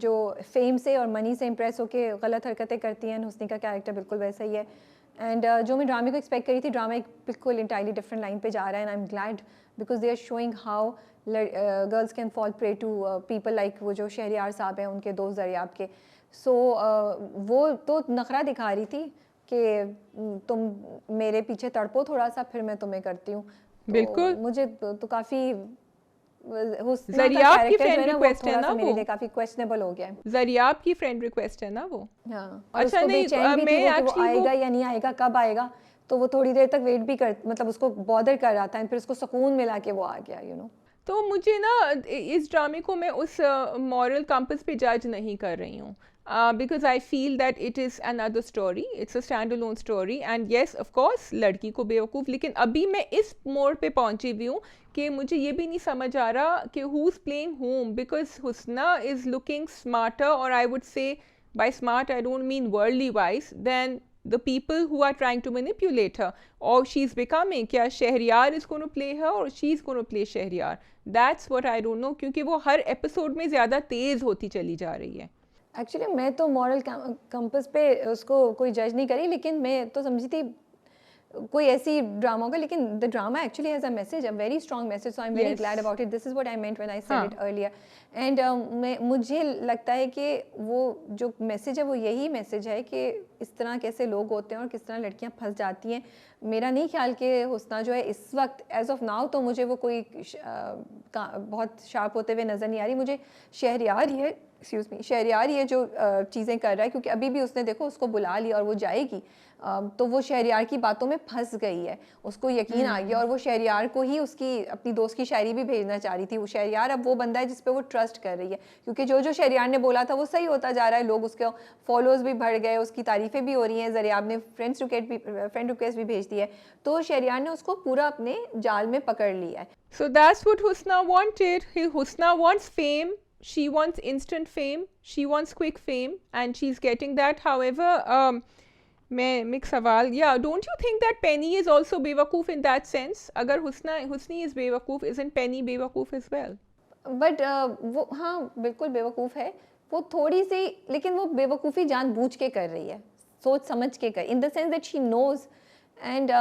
जो फेम से और मनी से इम्प्रेस होके गलत हरकतें करती हैं. हुस्नी का कैरेक्टर बिल्कुल वैसा ही है. एंड जो मैं ड्रामे को एक्सपेक्ट करी थी, ड्रामा एक बिल्कुल इंटायरली डिफरेंट लाइन पे जा रहा है. And I am glad because they are showing how girls can fall prey to people like वो जो शहरियार साहब हैं, उनके दोस्त दरियाब के. सो वो तो नखरा दिखा रही थी कि तुम मेरे पीछे तड़पो थोड़ा सा, फिर मैं तुम्हें करती हूँ. बिल्कुल. मुझे तो काफ़ी ज़रियाब की फ्रेंड रिक्वेस्ट है ना वो, मेरे लिए काफ़ी क्वेश्चनेबल हो गया है. ज़रियाब की फ्रेंड रिक्वेस्ट है ना वो. हाँ, और अच्छा उसको नहीं, बेचैन भी थी मैं वो कि वो आएगा या नहीं आएगा, कब आएगा. तो वो थोड़ी देर तक वेट भी कर, मतलब उसको बॉदर कर रहा था, फिर उसको सुकून मिला कि वो आ गया. तो मुझे ना इस ड्रामे को मैं उस मॉरल कंपस पे जज नहीं कर रही हूँ, because I feel that it is another story, it's a stand alone story. And yes of course लड़की को बेवकूफ़, लेकिन अभी मैं इस मोड़ पे पहुँची हुई हूँ कि मुझे ये भी नहीं समझ आ रहा कि who is playing home, because Husna is looking smarter, और I would say by smart I don't mean worldly wise, then the people who are trying to manipulate her, or she's becoming, क्या Shahryar is going to play her or she's going to play Shahryar. That's what I don't know, क्योंकि वो हर एपिसोड में ज़्यादा तेज़ होती चली जा रही है. एक्चुअली मैं तो मॉरल कंपस पे उसको कोई जज नहीं करी, लेकिन मैं तो समझी थी कोई ऐसी ड्रामा होगा, लेकिन the drama actually has a message, a very strong message. So I am very glad about it. This is what I meant when I said it earlier. And मुझे लगता है कि वो जो मैसेज है वो यही मैसेज है कि इस तरह कैसे लोग होते हैं और किस तरह लड़कियां फंस जाती हैं. मेरा नहीं ख्याल कि हुस्ना जो है इस वक्त एज ऑफ नाउ तो मुझे वो कोई बहुत शार्प होते हुए नज़र नहीं आ रही. मुझे शहरियार ही है, एक्सक्यूज़ मी, शहरियार ही है जो चीज़ें कर रहा है, क्योंकि अभी भी उसने देखो उसको बुला लिया और वो जाएगी. तो वो शहरियार की बातों में फंस गई है, उसको यकीन आ गया, और वो शहरियार को ही उसकी अपनी दोस्त की शायरी भी भेजना चाह रही थी. वो शहरियार अब वो बंदा है जिस पे वो ट्रस्ट कर रही है, क्योंकि जो जो शहरियार ने बोला था वो सही होता जा रहा है. लोग उसके फॉलोअर्स भी बढ़ गए, उसकी तारीफ़ें भी हो रही हैं. ज़रियाब ने फ्रेंड रिक्वेस्ट भी भेज दी है, तो शहरियार ने उसको पूरा अपने जाल में पकड़ लिया है. So that's what Husna wanted. Husna wants fame. she wants instant fame, she wants quick fame, and she's getting that. However, मैं एक सवाल, yeah, don't you think that Penny is also बेवकूफ़ in that sense? अगर हुस्नी is बेवकूफ़, isn't Penny बेवकूफ़ as well? बट वो हाँ बिल्कुल बेवकूफ़ है वो थोड़ी सी, लेकिन वो बेवकूफ़ी जानबूझ के कर रही है, सोच समझ के कर, in the sense that she knows. And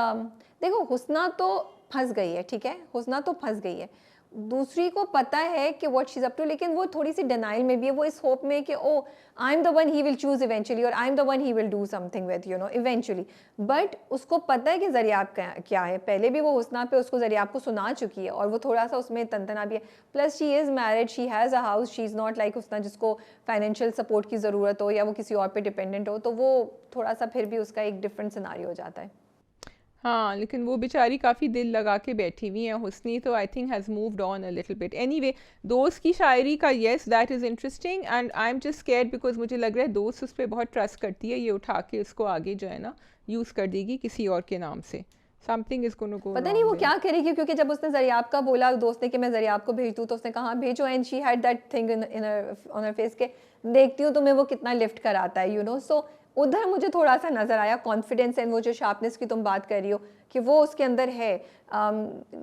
देखो हुस्ना तो फंस गई है, ठीक है, हुस्ना तो फंस गई है, दूसरी को पता है कि what she is up to, लेकिन वो थोड़ी सी डिनाइल में भी है, वो इस होप में कि oh I am the one he will choose eventually, और I am the one he will do something with you know eventually. But उसको पता है कि ज़रियाब क्या है, पहले भी वो हुस्ना पे उसको ज़रियाब को सुना चुकी है, और वो थोड़ा सा उसमें तनतना भी है। Plus she is married, she has a house, she is not like Husna जिसको फाइनेंशियल सपोर्ट की ज़रूरत हो या वो किसी और पे डिपेंडेंट हो, तो वो थोड़ा सा फिर भी उसका एक डिफरेंट सिनारियो हो जाता है। हाँ, लेकिन वो बेचारी काफ़ी दिल लगा के बैठी हुई हैं। हुस्नी तो I think has moved on a little bit. Anyway, दोस्त की शायरी का yes that is interesting, and I am just scared because मुझे लग रहा है दोस्त उस पर बहुत ट्रस्ट करती है, ये उठा के उसको आगे जो है ना यूज़ कर देगी किसी और के नाम से। समथिंग इज गोना गो पता नहीं वो क्या करेगी, क्योंकि जब उसने ज़रियाब का बोला दोस्त ने कि मैं ज़रियाब को भेज दूँ, तो उसने कहा भेजो, and she had that thing in on her face के देखती हूँ तुम्हें वो कितना लिफ्ट कराता है, यू नो। सो उधर मुझे थोड़ा सा नज़र आया कॉन्फिडेंस एंड वो जो शार्पनेस की तुम बात कर रही हो कि वो उसके अंदर है।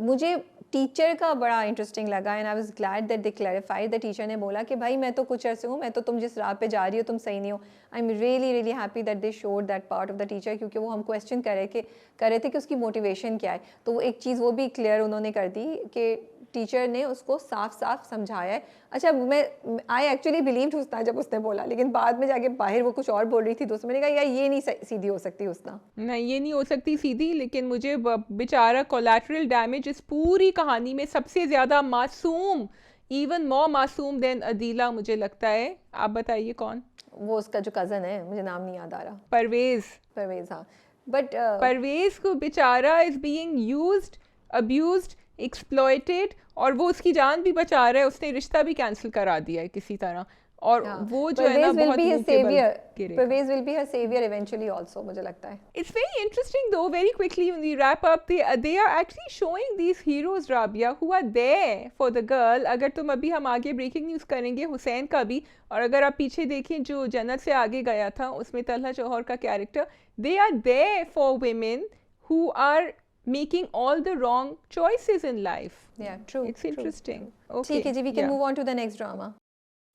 मुझे टीचर का बड़ा इंटरेस्टिंग लगा, and I was glad that they clarified, the teacher ने बोला कि भाई मैं तो कुछ अर्से हूँ, मैं तो तुम जिस राह पे जा रही हो तुम सही नहीं हो। आई am really really happy that they showed that part of the teacher, क्योंकि वो हम क्वेश्चन कर रहे थे कि उसकी मोटिवेशन क्या है, तो वो एक चीज़ वो भी क्लियर उन्होंने कर दी कि टीचर ने उसको साफ साफ समझाया है। अच्छा, मैं आई एक्चुअली बिलीव्ड हुस्ना जब उसने बोला, लेकिन बाद में जाके बाहर वो कुछ और बोल रही थी, दोस्त मैंने कहा यार ये नहीं सीधी हो सकती हुस्ना। नहीं, ये नहीं हो सकती सीधी, लेकिन मुझे बेचारा कोलैटरल डैमेज इस पूरी कहानी में सबसे ज़्यादा मासूम, इवन मोर मासूम देन अदीला मुझे लगता है। आप बताइए कौन? वो उसका जो कज़न है, मुझे नाम नहीं याद आ रहा। परवेज़। हाँ, बट परवेज़ को बेचारा is being used, abused, exploited, और वो उसकी जान भी बचा रहा है, उसने रिश्ता भी कैंसिल करा दिया है किसी तरह, और वो जो है ना बहुत मुंह के बल गिरेगा। Parvez will be her saviour eventually also, मुझे लगता है। It's very interesting though, very quickly when we wrap up, they are actually showing these heroes, Rabia, who are there for the girl. अगर तुम अभी हम आगे ब्रेकिंग न्यूज़ करेंगे हुसैन का भी, और अगर आप पीछे देखें जो जन्नत से आगे गया था उसमें तलहा जौहर का character, they are there for women who are making all the wrong choices in life. Yeah, true. It's interesting. Okay. ठीक है जी, we can yeah. move on to the next drama.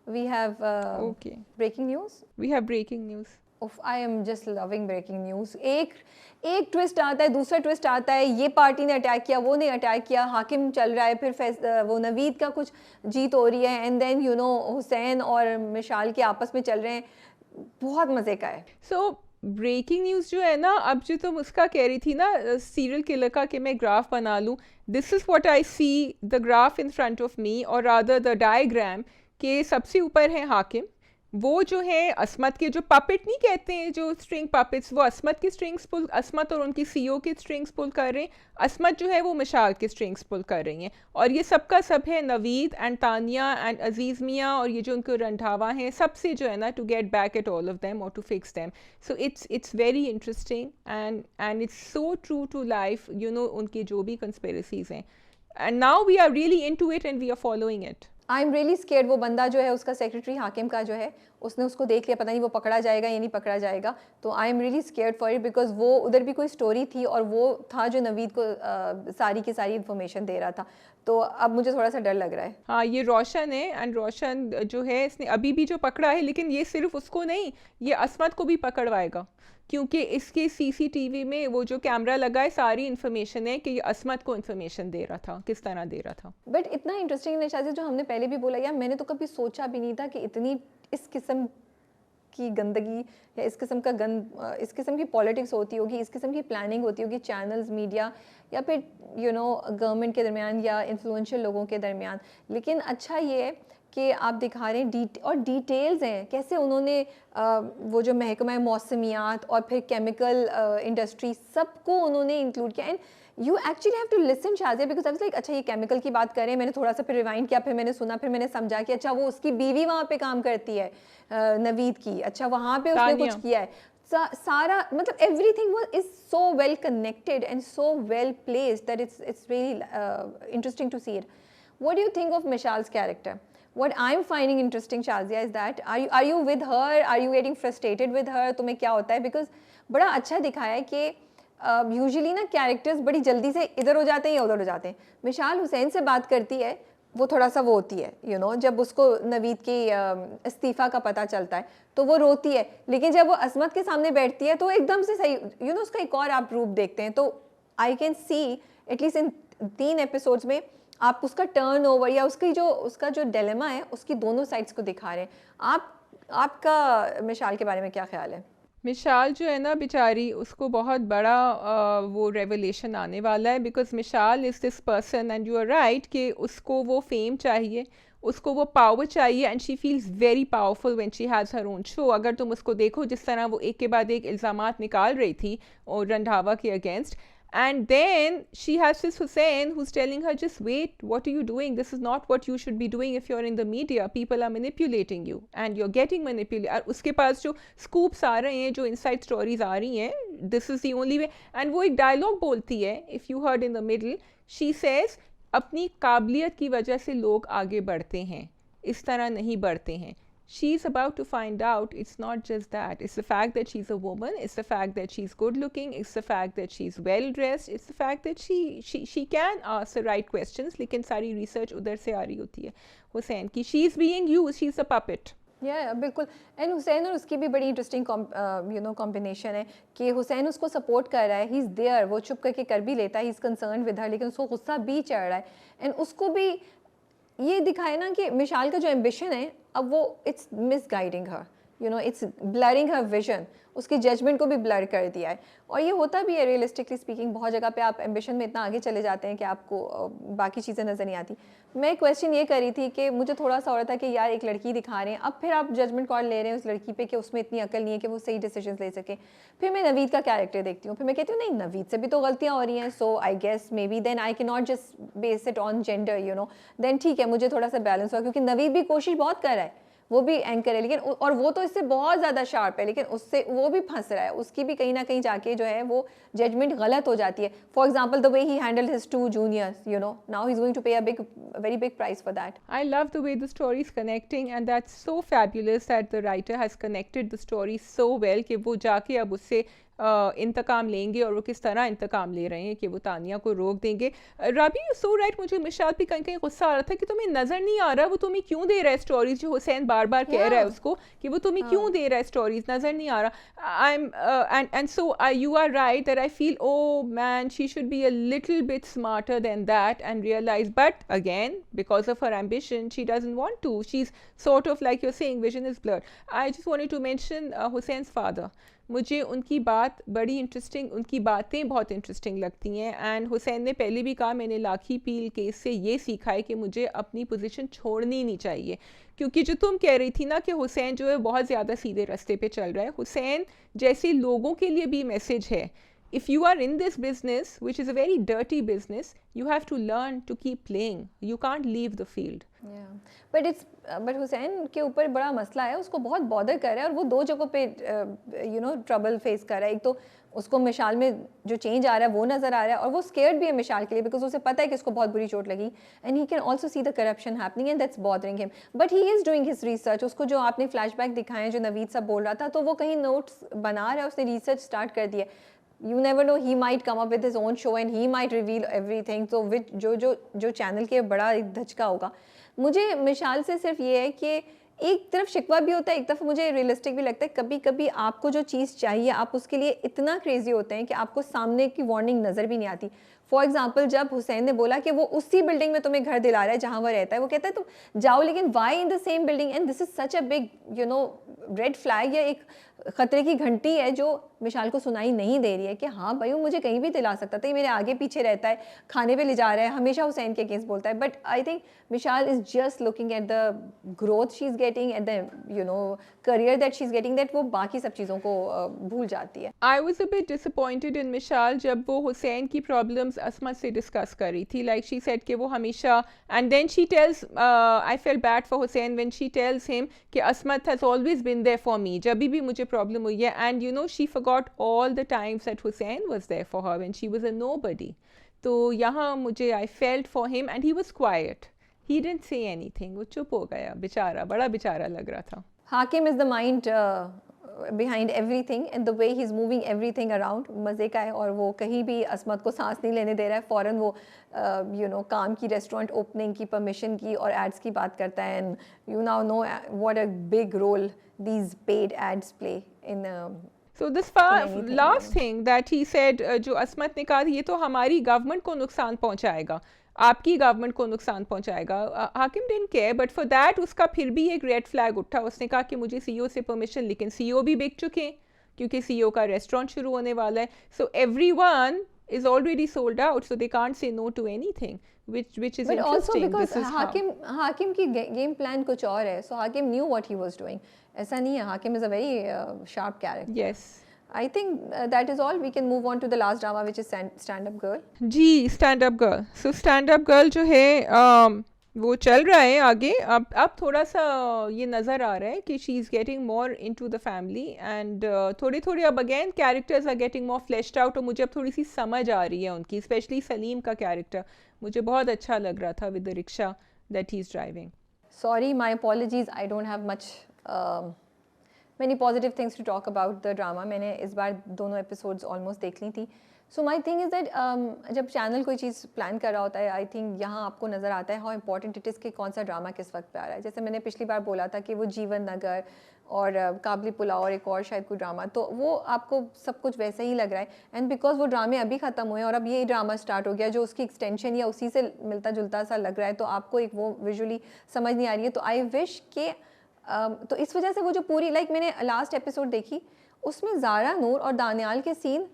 We have Okay. breaking news. We have breaking news. Uff, I am just loving breaking news. एक ट्विस्ट आता है, दूसरा ट्विस्ट आता है, ये पार्टी ने अटैक किया, वो ने अटैक किया, हाकिम चल रहा है, फिर वो नवीद का कुछ जीत हो रही है, and then you know Hussain और मिशाल के आपस में चल रहे हैं, बहुत मज़े का है। So ब्रेकिंग न्यूज़ जो है ना, अब जो तुम उसका कह रही थी ना सीरियल किलर का कि मैं ग्राफ बना लूँ, this is what I see the graph in front of me, और रादर द डायग्राम, के सबसे ऊपर है हाकिम, वो जो है असमत के जो पपेट नहीं कहते हैं जो स्ट्रिंग पपेट्स, वो असमत की स्ट्रिंग्स पुल, असमत और उनकी सीईओ की स्ट्रिंग्स पुल कर रहे हैं, असमत जो है वो मिशाल की स्ट्रिंग्स पुल कर रही हैं, और ये सबका सब है नवीद एंड तानिया एंड अजीज़ मियाँ, और ये जो उनको रंधावा हैं सबसे जो है ना to get back at all of them और to fix them. So it's very interesting and it's so true to life, you know, उनकी जो भी कंस्पिरेसीज हैं, and now we are really into it and we are following it. I am really scared, वो बंदा जो है उसका सेक्रेटरी हाकिम का जो है, उसने उसको देख लिया, पता नहीं वो पकड़ा जाएगा या नहीं पकड़ा जाएगा, तो I am really scared for it, because वो उधर भी कोई स्टोरी थी और वो था जो नवीद को सारी की सारी इन्फॉर्मेशन दे रहा था, तो अब मुझे थोड़ा सा डर लग रहा है। हाँ, ये रोशन है, एंड रोशन जो है इसने अभी भी जो पकड़ा है, लेकिन ये सिर्फ उसको नहीं, ये असमत को भी पकड़वाएगा, क्योंकि इसके सीसीटीवी में वो जो कैमरा लगा है सारी इन्फॉर्मेशन है कि ये असमत को इन्फॉर्मेशन दे रहा था, किस तरह दे रहा था। बट इतना इंटरेस्टिंग निशाज़, जो हमने पहले भी बोला यार, मैंने तो कभी सोचा भी नहीं था कि इतनी इस किस्म की गंदगी या इस किस्म की पॉलिटिक्स होती होगी, इस किस्म की प्लानिंग होती होगी चैनल्स, मीडिया या फिर यू नो गवर्नमेंट के दरमियान या इन्फ्लुएंशियल लोगों के दरमियान। लेकिन अच्छा ये है कि आप दिखा रहे हैं और डिटेल्स हैं कैसे उन्होंने वो जो महकमा मौसमियात और फिर केमिकल इंडस्ट्री सबको उन्होंने इंक्लूड किया, and you actually have to listen Shazia, because I was like अच्छा ये केमिकल की बात करें, मैंने थोड़ा सा फिर रिवाइंड किया, फिर मैंने सुना, फिर मैंने समझा कि अच्छा वो उसकी बीवी वहाँ पे काम करती है नवीद की, अच्छा वहाँ पे उसने कुछ किया है, सारा मतलब everything is so well connected and so well placed that it's really interesting to see it. What do you think of Mishal's character? what I'm finding interesting, Shazia, is that are you with her? Are you getting frustrated with her? तुम्हें क्या होता है? Because बड़ा अच्छा दिखाया है कि यूजुअली ना कैरेक्टर्स बड़ी जल्दी से इधर हो जाते हैं या उधर हो जाते हैं. मिशाल हुसैन से बात करती है, वो थोड़ा सा वो होती है, you know, जब उसको नवीद की इस्तीफ़ा का पता चलता है तो वो रोती है, लेकिन जब वो असमत के सामने बैठती है तो एकदम से सही, you know, उसका एक और आप रूप देखते हैं. तो I can see at least in 3 episodes में आप उसका टर्न ओवर या उसका जो डिलेमा है उसकी दोनों साइड्स को दिखा रहे हैं. आपका मिशाल के बारे में क्या ख्याल है? मिशाल जो है ना बेचारी, उसको बहुत बड़ा वो रेवलेशन आने वाला है, because Mishal is this person and you are right कि उसको वो फेम चाहिए, उसको वो पावर चाहिए, and she feels very powerful when she has her own show. अगर तुम उसको देखो जिस तरह वो एक के बाद एक इल्ज़ामात निकाल रही थी और रंधावा के against, and then she has this Hussein who's telling her, just wait, what are you doing? This is not what you should be doing if you're in the media. People are manipulating you and you're getting manipulated. और उसके पास जो scoops आ रहे हैं, जो inside stories आ रही हैं, this is the only way. And वो एक dialogue बोलती है, if you heard in the middle, she says, अपनी काबिलियत की वजह से लोग आगे बढ़ते हैं, इस तरह नहीं बढ़ते हैं. She's about to find out it's not just that. It's the fact that she's a woman. It's the fact that she's good looking. It's the fact that she's well dressed. It's the fact that she can ask the right questions. लेकिन सारी research उधर से आ रही होती है हुसैन की. She's being used. She's a puppet. Yeah, बिल्कुल. एंड हुसैन और उसकी भी बड़ी इंटरेस्टिंग कॉम्बिनेशन है कि हुसैन उसको सपोर्ट कर रहा है, ही इज़ देयर, वो चुप करके कर भी लेता है, he is concern with her, लेकिन उसको गुस्सा भी चढ़ रहा है. एंड उसको भी ये दिखाए ना कि मिशाल का जो एम्बिशन है अब वो it's misguiding her, you know, it's blurring her vision, उसकी जजमेंट को भी ब्लर कर दिया है. और ये होता भी है रियलिस्टिकली स्पीकिंग, बहुत जगह पे आप एम्बिशन में इतना आगे चले जाते हैं कि आपको बाकी चीज़ें नज़र नहीं आती. मैं क्वेश्चन ये करी थी कि मुझे थोड़ा सा हो रहा था कि यार एक लड़की दिखा रहे हैं, अब फिर आप जजमेंट कॉल ले रहे हैं उस लड़की पे कि उसमें इतनी अकल नहीं है कि वो सही डिसीजन ले सके. फिर मैं नवीद का कैरेक्टर देखती हूँ, फिर मैं कहती हूँ नहीं, नवीद से भी तो गलतियाँ हो रही हैं, so I guess maybe then I can not just base it on gender, you know. Then ठीक है, मुझे थोड़ा सा बैलेंस हुआ, क्योंकि नवीद भी कोशिश बहुत कर रहा है, वो भी एंकर है, लेकिन और वो तो इससे बहुत ज़्यादा शार्प है, लेकिन उससे वो भी फंस रहा है, उसकी भी कहीं ना कहीं जाके जो है वो जजमेंट गलत हो जाती है. For example the way he handled his 2 juniors, you know, now he's going to pay a very big price for that. I love the way the story is connecting, and that's so fabulous that the writer has connected the story so well कि वो जाके अब उससे इंतकाम लेंगे, और वो किस तरह इंतकाम ले रहे हैं कि वो तानिया को रोक देंगे. राबी यू सो राइट, मुझे मिशाल भी कहीं कहीं गुस्सा आ रहा था कि तुम्हें नज़र नहीं आ रहा वो तुम्हें क्यों दे रहा है स्टोरीज, जो हुसैन बार बार कह रहा है उसको कि वो तुम्हें क्यों दे रहा है स्टोरीज, नज़र नहीं आ रहा. I am and so you are right that I feel oh man she should be a little bit smarter than that and realise, but again because of her ambition she doesn't want to, she is sort of like you are saying vision is blurred. I just wanted to mention Hussain's father. मुझे उनकी बात बड़ी इंटरेस्टिंग, उनकी बातें बहुत इंटरेस्टिंग लगती हैं. एंड हुसैन ने पहले भी कहा, मैंने लाखी पील केस से ये सीखा है कि मुझे अपनी पोजीशन छोड़नी नहीं चाहिए, क्योंकि जो तुम कह रही थी ना कि हुसैन जो है बहुत ज़्यादा सीधे रास्ते पे चल रहा है, हुसैन जैसे लोगों के लिए भी मैसेज है. If you are in this business, which is a very dirty business, you have to learn to keep playing. You can't leave the field. Yeah, but Hussain के ऊपर बड़ा मसला है, उसको बहुत बॉदर कर रहा है और वो 2 जगहों पे यू नो ट्रबल फेस कर रहा है. एक तो उसको मिशाल में जो चेंज आ रहा है वो नज़र आ रहा है, और वो स्केयर्ड भी है मिशाल के लिए, बिकॉज उसे पता है कि उसको बहुत बुरी चोट लगी, and he can also see the corruption happening and that's bothering him. But he is doing his research. उसको जो आपने फ्लैशबैक दिखाए हैं, जो नवीद साहब बोल रहा था, तो वो कहीं नोट्स बना रहा है, उसने रिसर्च स्टार्ट कर दिया. You never know, he might come up with his own show and he might reveal everything. So which जो चैनल के बड़ा एक धचका होगा. मुझे मिशाल से सिर्फ ये है कि एक तरफ शिकवा भी होता है, एक तरफ मुझे रियलिस्टिक भी लगता है. कभी कभी आपको जो चीज़ चाहिए, आप उसके लिए इतना क्रेजी होते हैं कि आपको सामने की वार्निंग नज़र भी नहीं आती. फॉर एग्जाम्पल, जब हुसैन ने बोला कि वो उसी बिल्डिंग में तुम्हें घर दिला रहा है जहाँ वो रहता है, वो कहता है तुम जाओ, लेकिन why in the same building, and this is such a big you know red flag, या एक खतरे की घंटी है जो मिशाल को सुनाई नहीं दे रही है कि हाँ भाई वो मुझे कहीं भी दिला सकता था, ये मेरे आगे पीछे रहता है, खाने पे ले जा रहा है, हमेशा हुसैन के अगेंस्ट बोलता है. But I think Mishal is just looking at the growth she is getting, at the you know career that she is getting, that वो बाकी सब चीज़ों को भूल जाती है. I was a bit disappointed in Mishal जब वो हुसैन की प्रॉब्लम्स असमत से डिस्कस कर रही थी. लाइक शी सेड कि वो हमेशा, and then she tells, I feel bad for Hussain when she tells him कि Asmat has always been there for me, जब भी मुझे प्रॉब्लम हुई है. And you know she forgot all the times that Hussein was there for her when she was a nobody. तो यहाँ मुझे I felt for him and he was quiet. He didn't say anything, वो चुप हो गया बेचारा, बड़ा बेचारा लग रहा था. Hakim is the mind behind everything and the way he's moving everything around. मज़े का है, और वो कहीं भी असमत को सांस नहीं लेने दे रहा है. फ़ौरन वो काम की, रेस्टोरेंट ओपनिंग की, परमिशन की और एड्स की बात करता है. And you now know what a big role these paid ads play in So this anything, last thing that he said, जो असमत ने कहा, ये तो हमारी गवर्नमेंट को नुकसान पहुंचाएगा, आपकी गवर्नमेंट को नुकसान पहुंचाएगा. हाकिम didn't care, but for that उसका फिर भी एक रेड फ्लैग उठा. उसने कहा कि मुझे सीईओ से परमिशन, लेकिन सीईओ भी बिक चुके हैं क्योंकि सीईओ का रेस्टोरेंट शुरू होने वाला है. So everyone is already sold out, so they can't say no to anything, which is but also interesting. because This is Hakim की game plan कुछ और है. So Hakim knew what he was doing. ऐसा नहीं है. Hakim is a very sharp character. Yes. I think that is all. We can move on to the last drama, which is Stand Up Girl. जी, Stand up Girl. So Stand up Girl जो है वो चल रहा है आगे. अब थोड़ा सा ये नज़र आ रहा है कि she is getting more into the family, and थोड़ी थोड़ी अब again characters are getting more fleshed out, और मुझे अब थोड़ी सी समझ आ रही है उनकी. स्पेशली सलीम का कैरेक्टर मुझे बहुत अच्छा लग रहा था with the rickshaw that he is driving. Sorry, my apologies. I don't have much many positive things to talk about the drama. मैंने इस बार दोनों episodes almost देख ली थी. So my thing is that जब चैनल कोई चीज़ प्लान कर रहा होता है, आई थिंक यहाँ आपको नज़र आता है हाउ इम्पॉर्टेंट इट इज़ कि कौन सा ड्रामा किस वक्त पे आ रहा है. जैसे मैंने पिछली बार बोला था कि वो जीवन नगर और काबली पुलाव और एक और शायद कोई ड्रामा, तो वो आपको सब कुछ वैसे ही लग रहा है. एंड बिकॉज वो ड्रामे अभी ख़त्म हुए और अब ये ड्रामा स्टार्ट हो गया जो उसकी एक्सटेंशन या उसी से मिलता जुलता सा लग रहा है, तो आपको एक वो विजुअली समझ नहीं आ रही है. तो आई विश के तो इस वजह से वो जो पूरी मैंने लास्ट एपिसोड देखी, उसमें ज़ारा नूर और दानियाल के सीन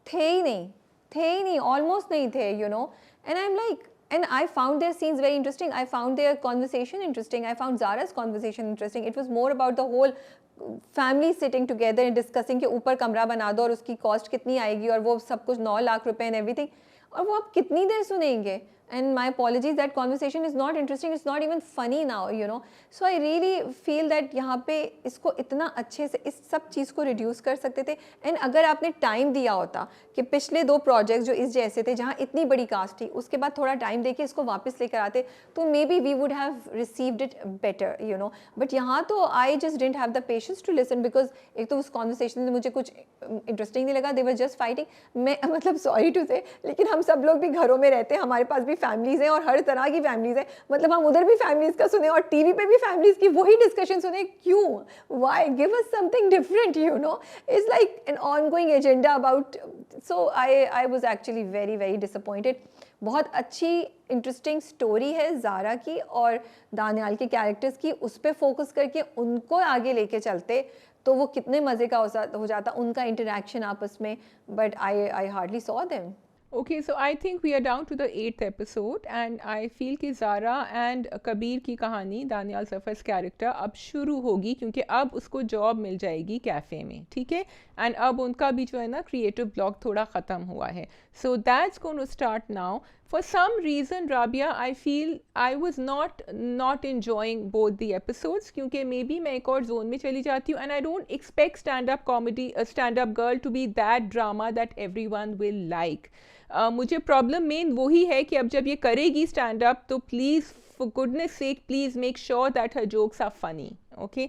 थे ही नहीं, ऑलमोस्ट नहीं थे, you know. And I am like, and I found their scenes very interesting. I found their conversation interesting. I found Zara's conversation interesting. It was more about the whole family sitting together and discussing कि ऊपर कमरा बना दो और उसकी कॉस्ट कितनी आएगी और वो सब कुछ 9 लाख रुपए and everything. और वो आप कितनी देर सुनेंगे. And my apologies, that conversation is not interesting. It's not even funny now, you know. So I really feel that यहाँ पे इसको इतना अच्छे से इस सब चीज़ को reduce कर सकते थे. And अगर आपने time दिया होता कि पिछले 2 projects जो इस जैसे थे जहाँ इतनी बड़ी कास्ट थी, उसके बाद थोड़ा time देके इसको वापस लेकर आते, तो maybe we would have received it better, you know. But यहाँ तो I just didn't have the patience to listen because एक तो उस conversation में मुझे कुछ interesting नहीं लगा. They were just fighting. मैं मतलब sorry to say, लेकिन हम सब लोग भी घरों में रहते हैं, हमारे पास भी फैमिलीज हैं और हर तरह की फैमिलीज हैं. मतलब हम उधर भी फैमिलीज का सुने और टीवी पे भी फैमिलीज की वही डिस्कशन सुने. क्यों? Why? Give us something different, you know. It's like an ongoing agenda about. So I was actually very very disappointed. बहुत अच्छी इंटरेस्टिंग स्टोरी है ज़ारा की और दानियाल के कैरेक्टर्स की. उस पर फोकस करके उनको आगे लेके चलते तो वो कितने मज़े का हो जाता उनका इंटरेक्शन आपस में. But I hardly saw them. Okay, so I think we are down to the 8th episode, and I feel कि ज़ारा and कबीर की कहानी, दानियाल सफ़र्स कैरेक्टर, अब शुरू होगी क्योंकि अब उसको जॉब मिल जाएगी कैफ़े में, ठीक है. एंड अब उनका भी जो है ना क्रिएटिव ब्लॉक थोड़ा ख़त्म हुआ है. So that's going to start now. For some reason, Rabia, I feel I was not enjoying both the episodes क्योंकि maybe मैं एक और zone में चली जाती हूँ, and I don't expect stand-up comedy, stand-up girl to be that drama that everyone will like. मुझे प्रॉब्लम मेन वही है कि अब जब ये करेगी स्टैंड अप तो please for goodness sake please make sure that her jokes are funny, okay.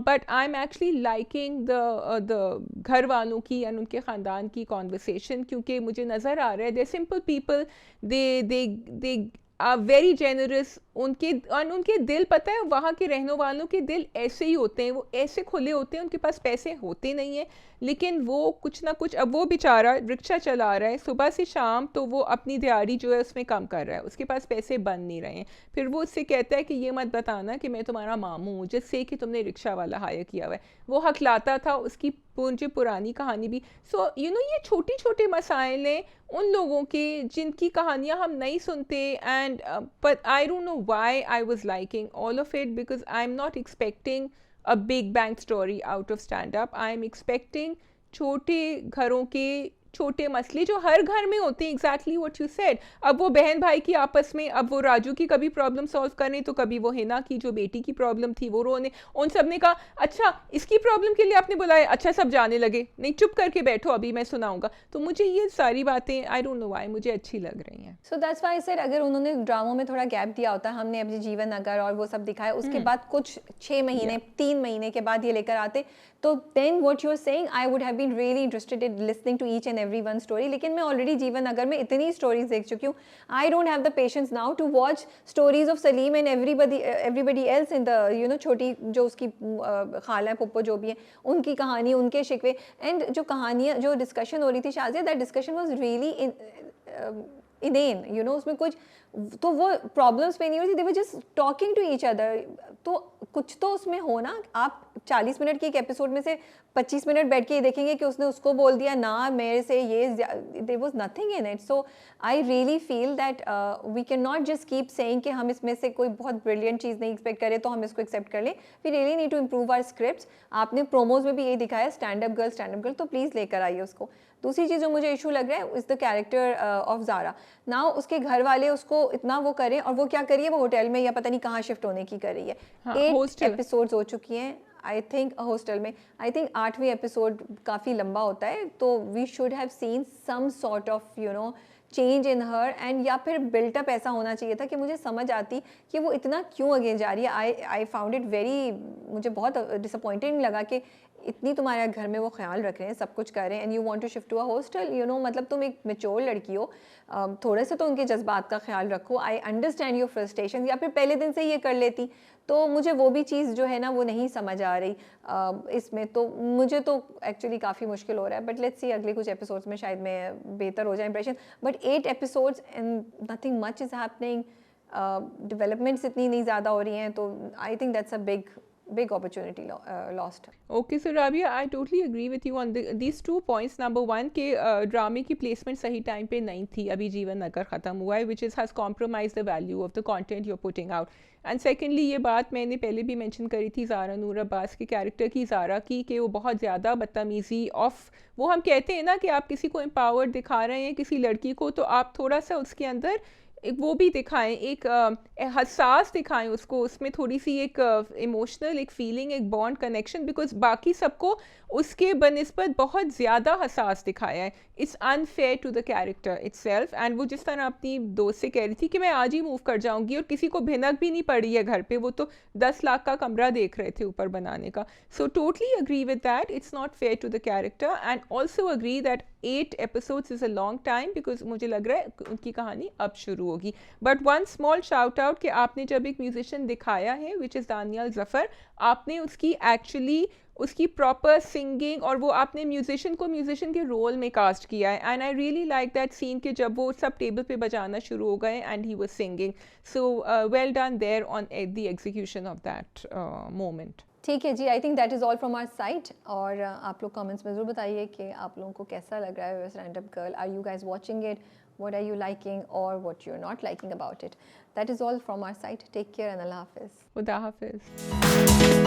But I'm actually liking the घर वालों की and उनके ख़ानदान की conversation क्योंकि मुझे नज़र आ रहा है they're simple people, they are very generous. उनके दिल, पता है वहाँ के रहने वालों के दिल ऐसे ही होते हैं, वो ऐसे खुले होते हैं. उनके पास पैसे होते नहीं हैं लेकिन वो कुछ ना कुछ, अब वो बेचारा रिक्शा चला रहा है सुबह से शाम, तो वो अपनी दिहाड़ी जो है उसमें कम कर रहा है, उसके पास पैसे बन नहीं रहे हैं. फिर वो उससे कहता है कि ये मत बताना कि मैं तुम्हारा मामू हूँ जिससे कि तुमने रिक्शा वाला हायर किया हुआ है. वो हकलाता था, उसकी मुझे पुरानी कहानी भी. सो यू नो ये छोटे छोटे मसाइल हैं उन लोगों के जिनकी कहानियाँ हम नहीं सुनते. And but I don't no why I was liking all of it because I'm not expecting a big bang story out of stand up. I'm expecting छोटे घरों के छोटे मसले जो हर घर में होते हैं, एग्जैक्टली व्हाट यू सेड। अब वो बहन भाई की आपस में, अब वो राजू की कभी प्रॉब्लम सॉल्व करने, तो कभी वो हिना की जो बेटी की प्रॉब्लम थी वो रोने, उन सब ने कहा अच्छा इसकी प्रॉब्लम के लिए आपने बुलाया, अच्छा सब जाने लगे, नहीं चुप करके बैठो अभी मैं सुनाऊंगा। तो मुझे ये सारी बातें आई डोंट नो व्हाई मुझे अच्छी लग रही हैं। So that's why I said अगर उन्होंने ड्रामों में थोड़ा गैप दिया होता, हमने अभी जीवन नगर और वो सब दिखाया, उसके बाद कुछ 6 महीने 3 महीने के बाद ये लेकर आते, तो then what you are saying I would have been really interested in listening to each and every one story. लेकिन मैं ऑलरेडी जीवन नगर में इतनी स्टोरीज देख चुकी हूँ, I don't have the patience now to watch stories of Saleem and everybody else in the you know, छोटी जो उसकी खाला पुप्पो जो भी है, उनकी कहानी, उनके शिकवे, एंड जो कहानियाँ जो डिस्कशन हो रही थी Shazia, that discussion was really inane, you know, उसमें कुछ तो वो प्रॉब्लम्स पे नहीं होती, they were just talking to each other. तो कुछ तो उसमें हो ना, आप 40 मिनट के एक एपिसोड में से 25 मिनट बैठ के ये देखेंगे कि उसने उसको बोल दिया ना मेरे से ये, there was nothing in it. So I really feel that we can not just keep saying कि हम इसमें से कोई बहुत ब्रिलियंट चीज़ नहीं एक्सपेक्ट करें तो हम इसको एक्सेप्ट कर लें। We really need to improve our scripts. आपने प्रोमोज में भी यही दिखाया, स्टैंड अप गर्ल, तो प्लीज़ लेकर आइए उसको। दूसरी चीज़ जो मुझे इशू लग रहा है is the character of Zara. Now उसके घर वाले उसको इतना वो करें, और वो क्या करिए, वो होटल में या पता नहीं कहाँ शिफ्ट होने की कर रही है। 8 एपिसोड्स हो चुकी हैं आई थिंक हॉस्टल में। आई थिंक 8वीं एपिसोड काफ़ी लंबा होता है, तो we should have seen some sort of you know change in her, and या फिर बिल्टअप ऐसा होना चाहिए था कि मुझे समझ आती कि वो इतना क्यों अगेन जा रही है। आई फाउंड इट वेरी, मुझे बहुत डिसअपॉइंटिंग लगा कि इतनी तुम्हारे घर में वो ख्याल रख रहे हैं, सब कुछ कर रहे हैं, and you want to shift to a hostel, you know, मतलब तुम एक मैच्योर लड़की हो, थोड़े से तो उनके जज्बात का ख्याल रखो। आई अंडरस्टैंड योर फ्रस्ट्रेशन, या फिर पहले दिन से ये कर लेती, तो मुझे वो भी चीज़ जो है ना वो नहीं समझ आ रही इसमें। तो मुझे तो एक्चुअली काफ़ी मुश्किल हो रहा है, बट लेट्स सी अगले कुछ एपिसोड्स में शायद मैं बेहतर हो जाए impression. But 8 episodes and nothing much is happening, developments इतनी नहीं ज़्यादा हो रही हैं, तो I think that's a big opportunity lost. Okay, so Rabia, I totally agree with you on these 2 points. Number 1 कि ड्रामे की प्लेसमेंट सही टाइम पे नहीं थी, अभी जीवन नगर ख़त्म हुआ है, which has compromised the value of the content you're putting out. And secondly ये बात मैंने पहले भी मेंशन करी थी ज़ारा नूर अब्बास के कैरेक्टर की, ज़ारा की, कि वो बहुत ज़्यादा बदतमीज़ी ऑफ, वो हम कहते हैं ना कि आप किसी को एम्पावर्ड दिखा रहे हैं किसी लड़की को, तो आप थोड़ा सा उसके अंदर एक वो भी दिखाएं, एक हसास दिखाएं उसको, उसमें थोड़ी सी एक इमोशनल एक फीलिंग, एक बॉन्ड कनेक्शन, बिकॉज बाकी सबको उसके बनिस्बत बहुत ज़्यादा हसास दिखाया है। It's unfair to the character itself. And वो जिस तरह अपनी दोस्त से कह रही थी कि मैं आज ही मूव कर जाऊंगी, और किसी को भिनक भी नहीं पड़ी है घर पे, वो तो 10 लाख का कमरा देख रहे थे ऊपर बनाने का। So totally agree with that, it's not fair to the character, and also agree that 8 episodes is a long time, because मुझे लग रहा है उनकी कहानी अब शुरू होगी। But one small shout out कि आपने जब एक म्यूजिशियन दिखाया है विच इज़ दानियल ज़फ़र, आपने उसकी एक्चुअली उसकी प्रॉपर सिंगिंग, और वो आपने म्यूजिशियन को म्यूजिशियन के रोल में कास्ट किया है, and I really like that scene कि जब वो सब टेबल पे बजाना शुरू हो गए and he was singing. So well done there on the execution of that moment. ठीक है जी, I think that is all from our side. और आप लोग कमेंट्स में ज़रूर बताइए कि आप लोगों को कैसा लग रहा है Stand up Girl, are you guys watching it, what are you liking or what you're not liking about it. That is all from our side. Take care and Allah Hafiz. Khuda Hafiz.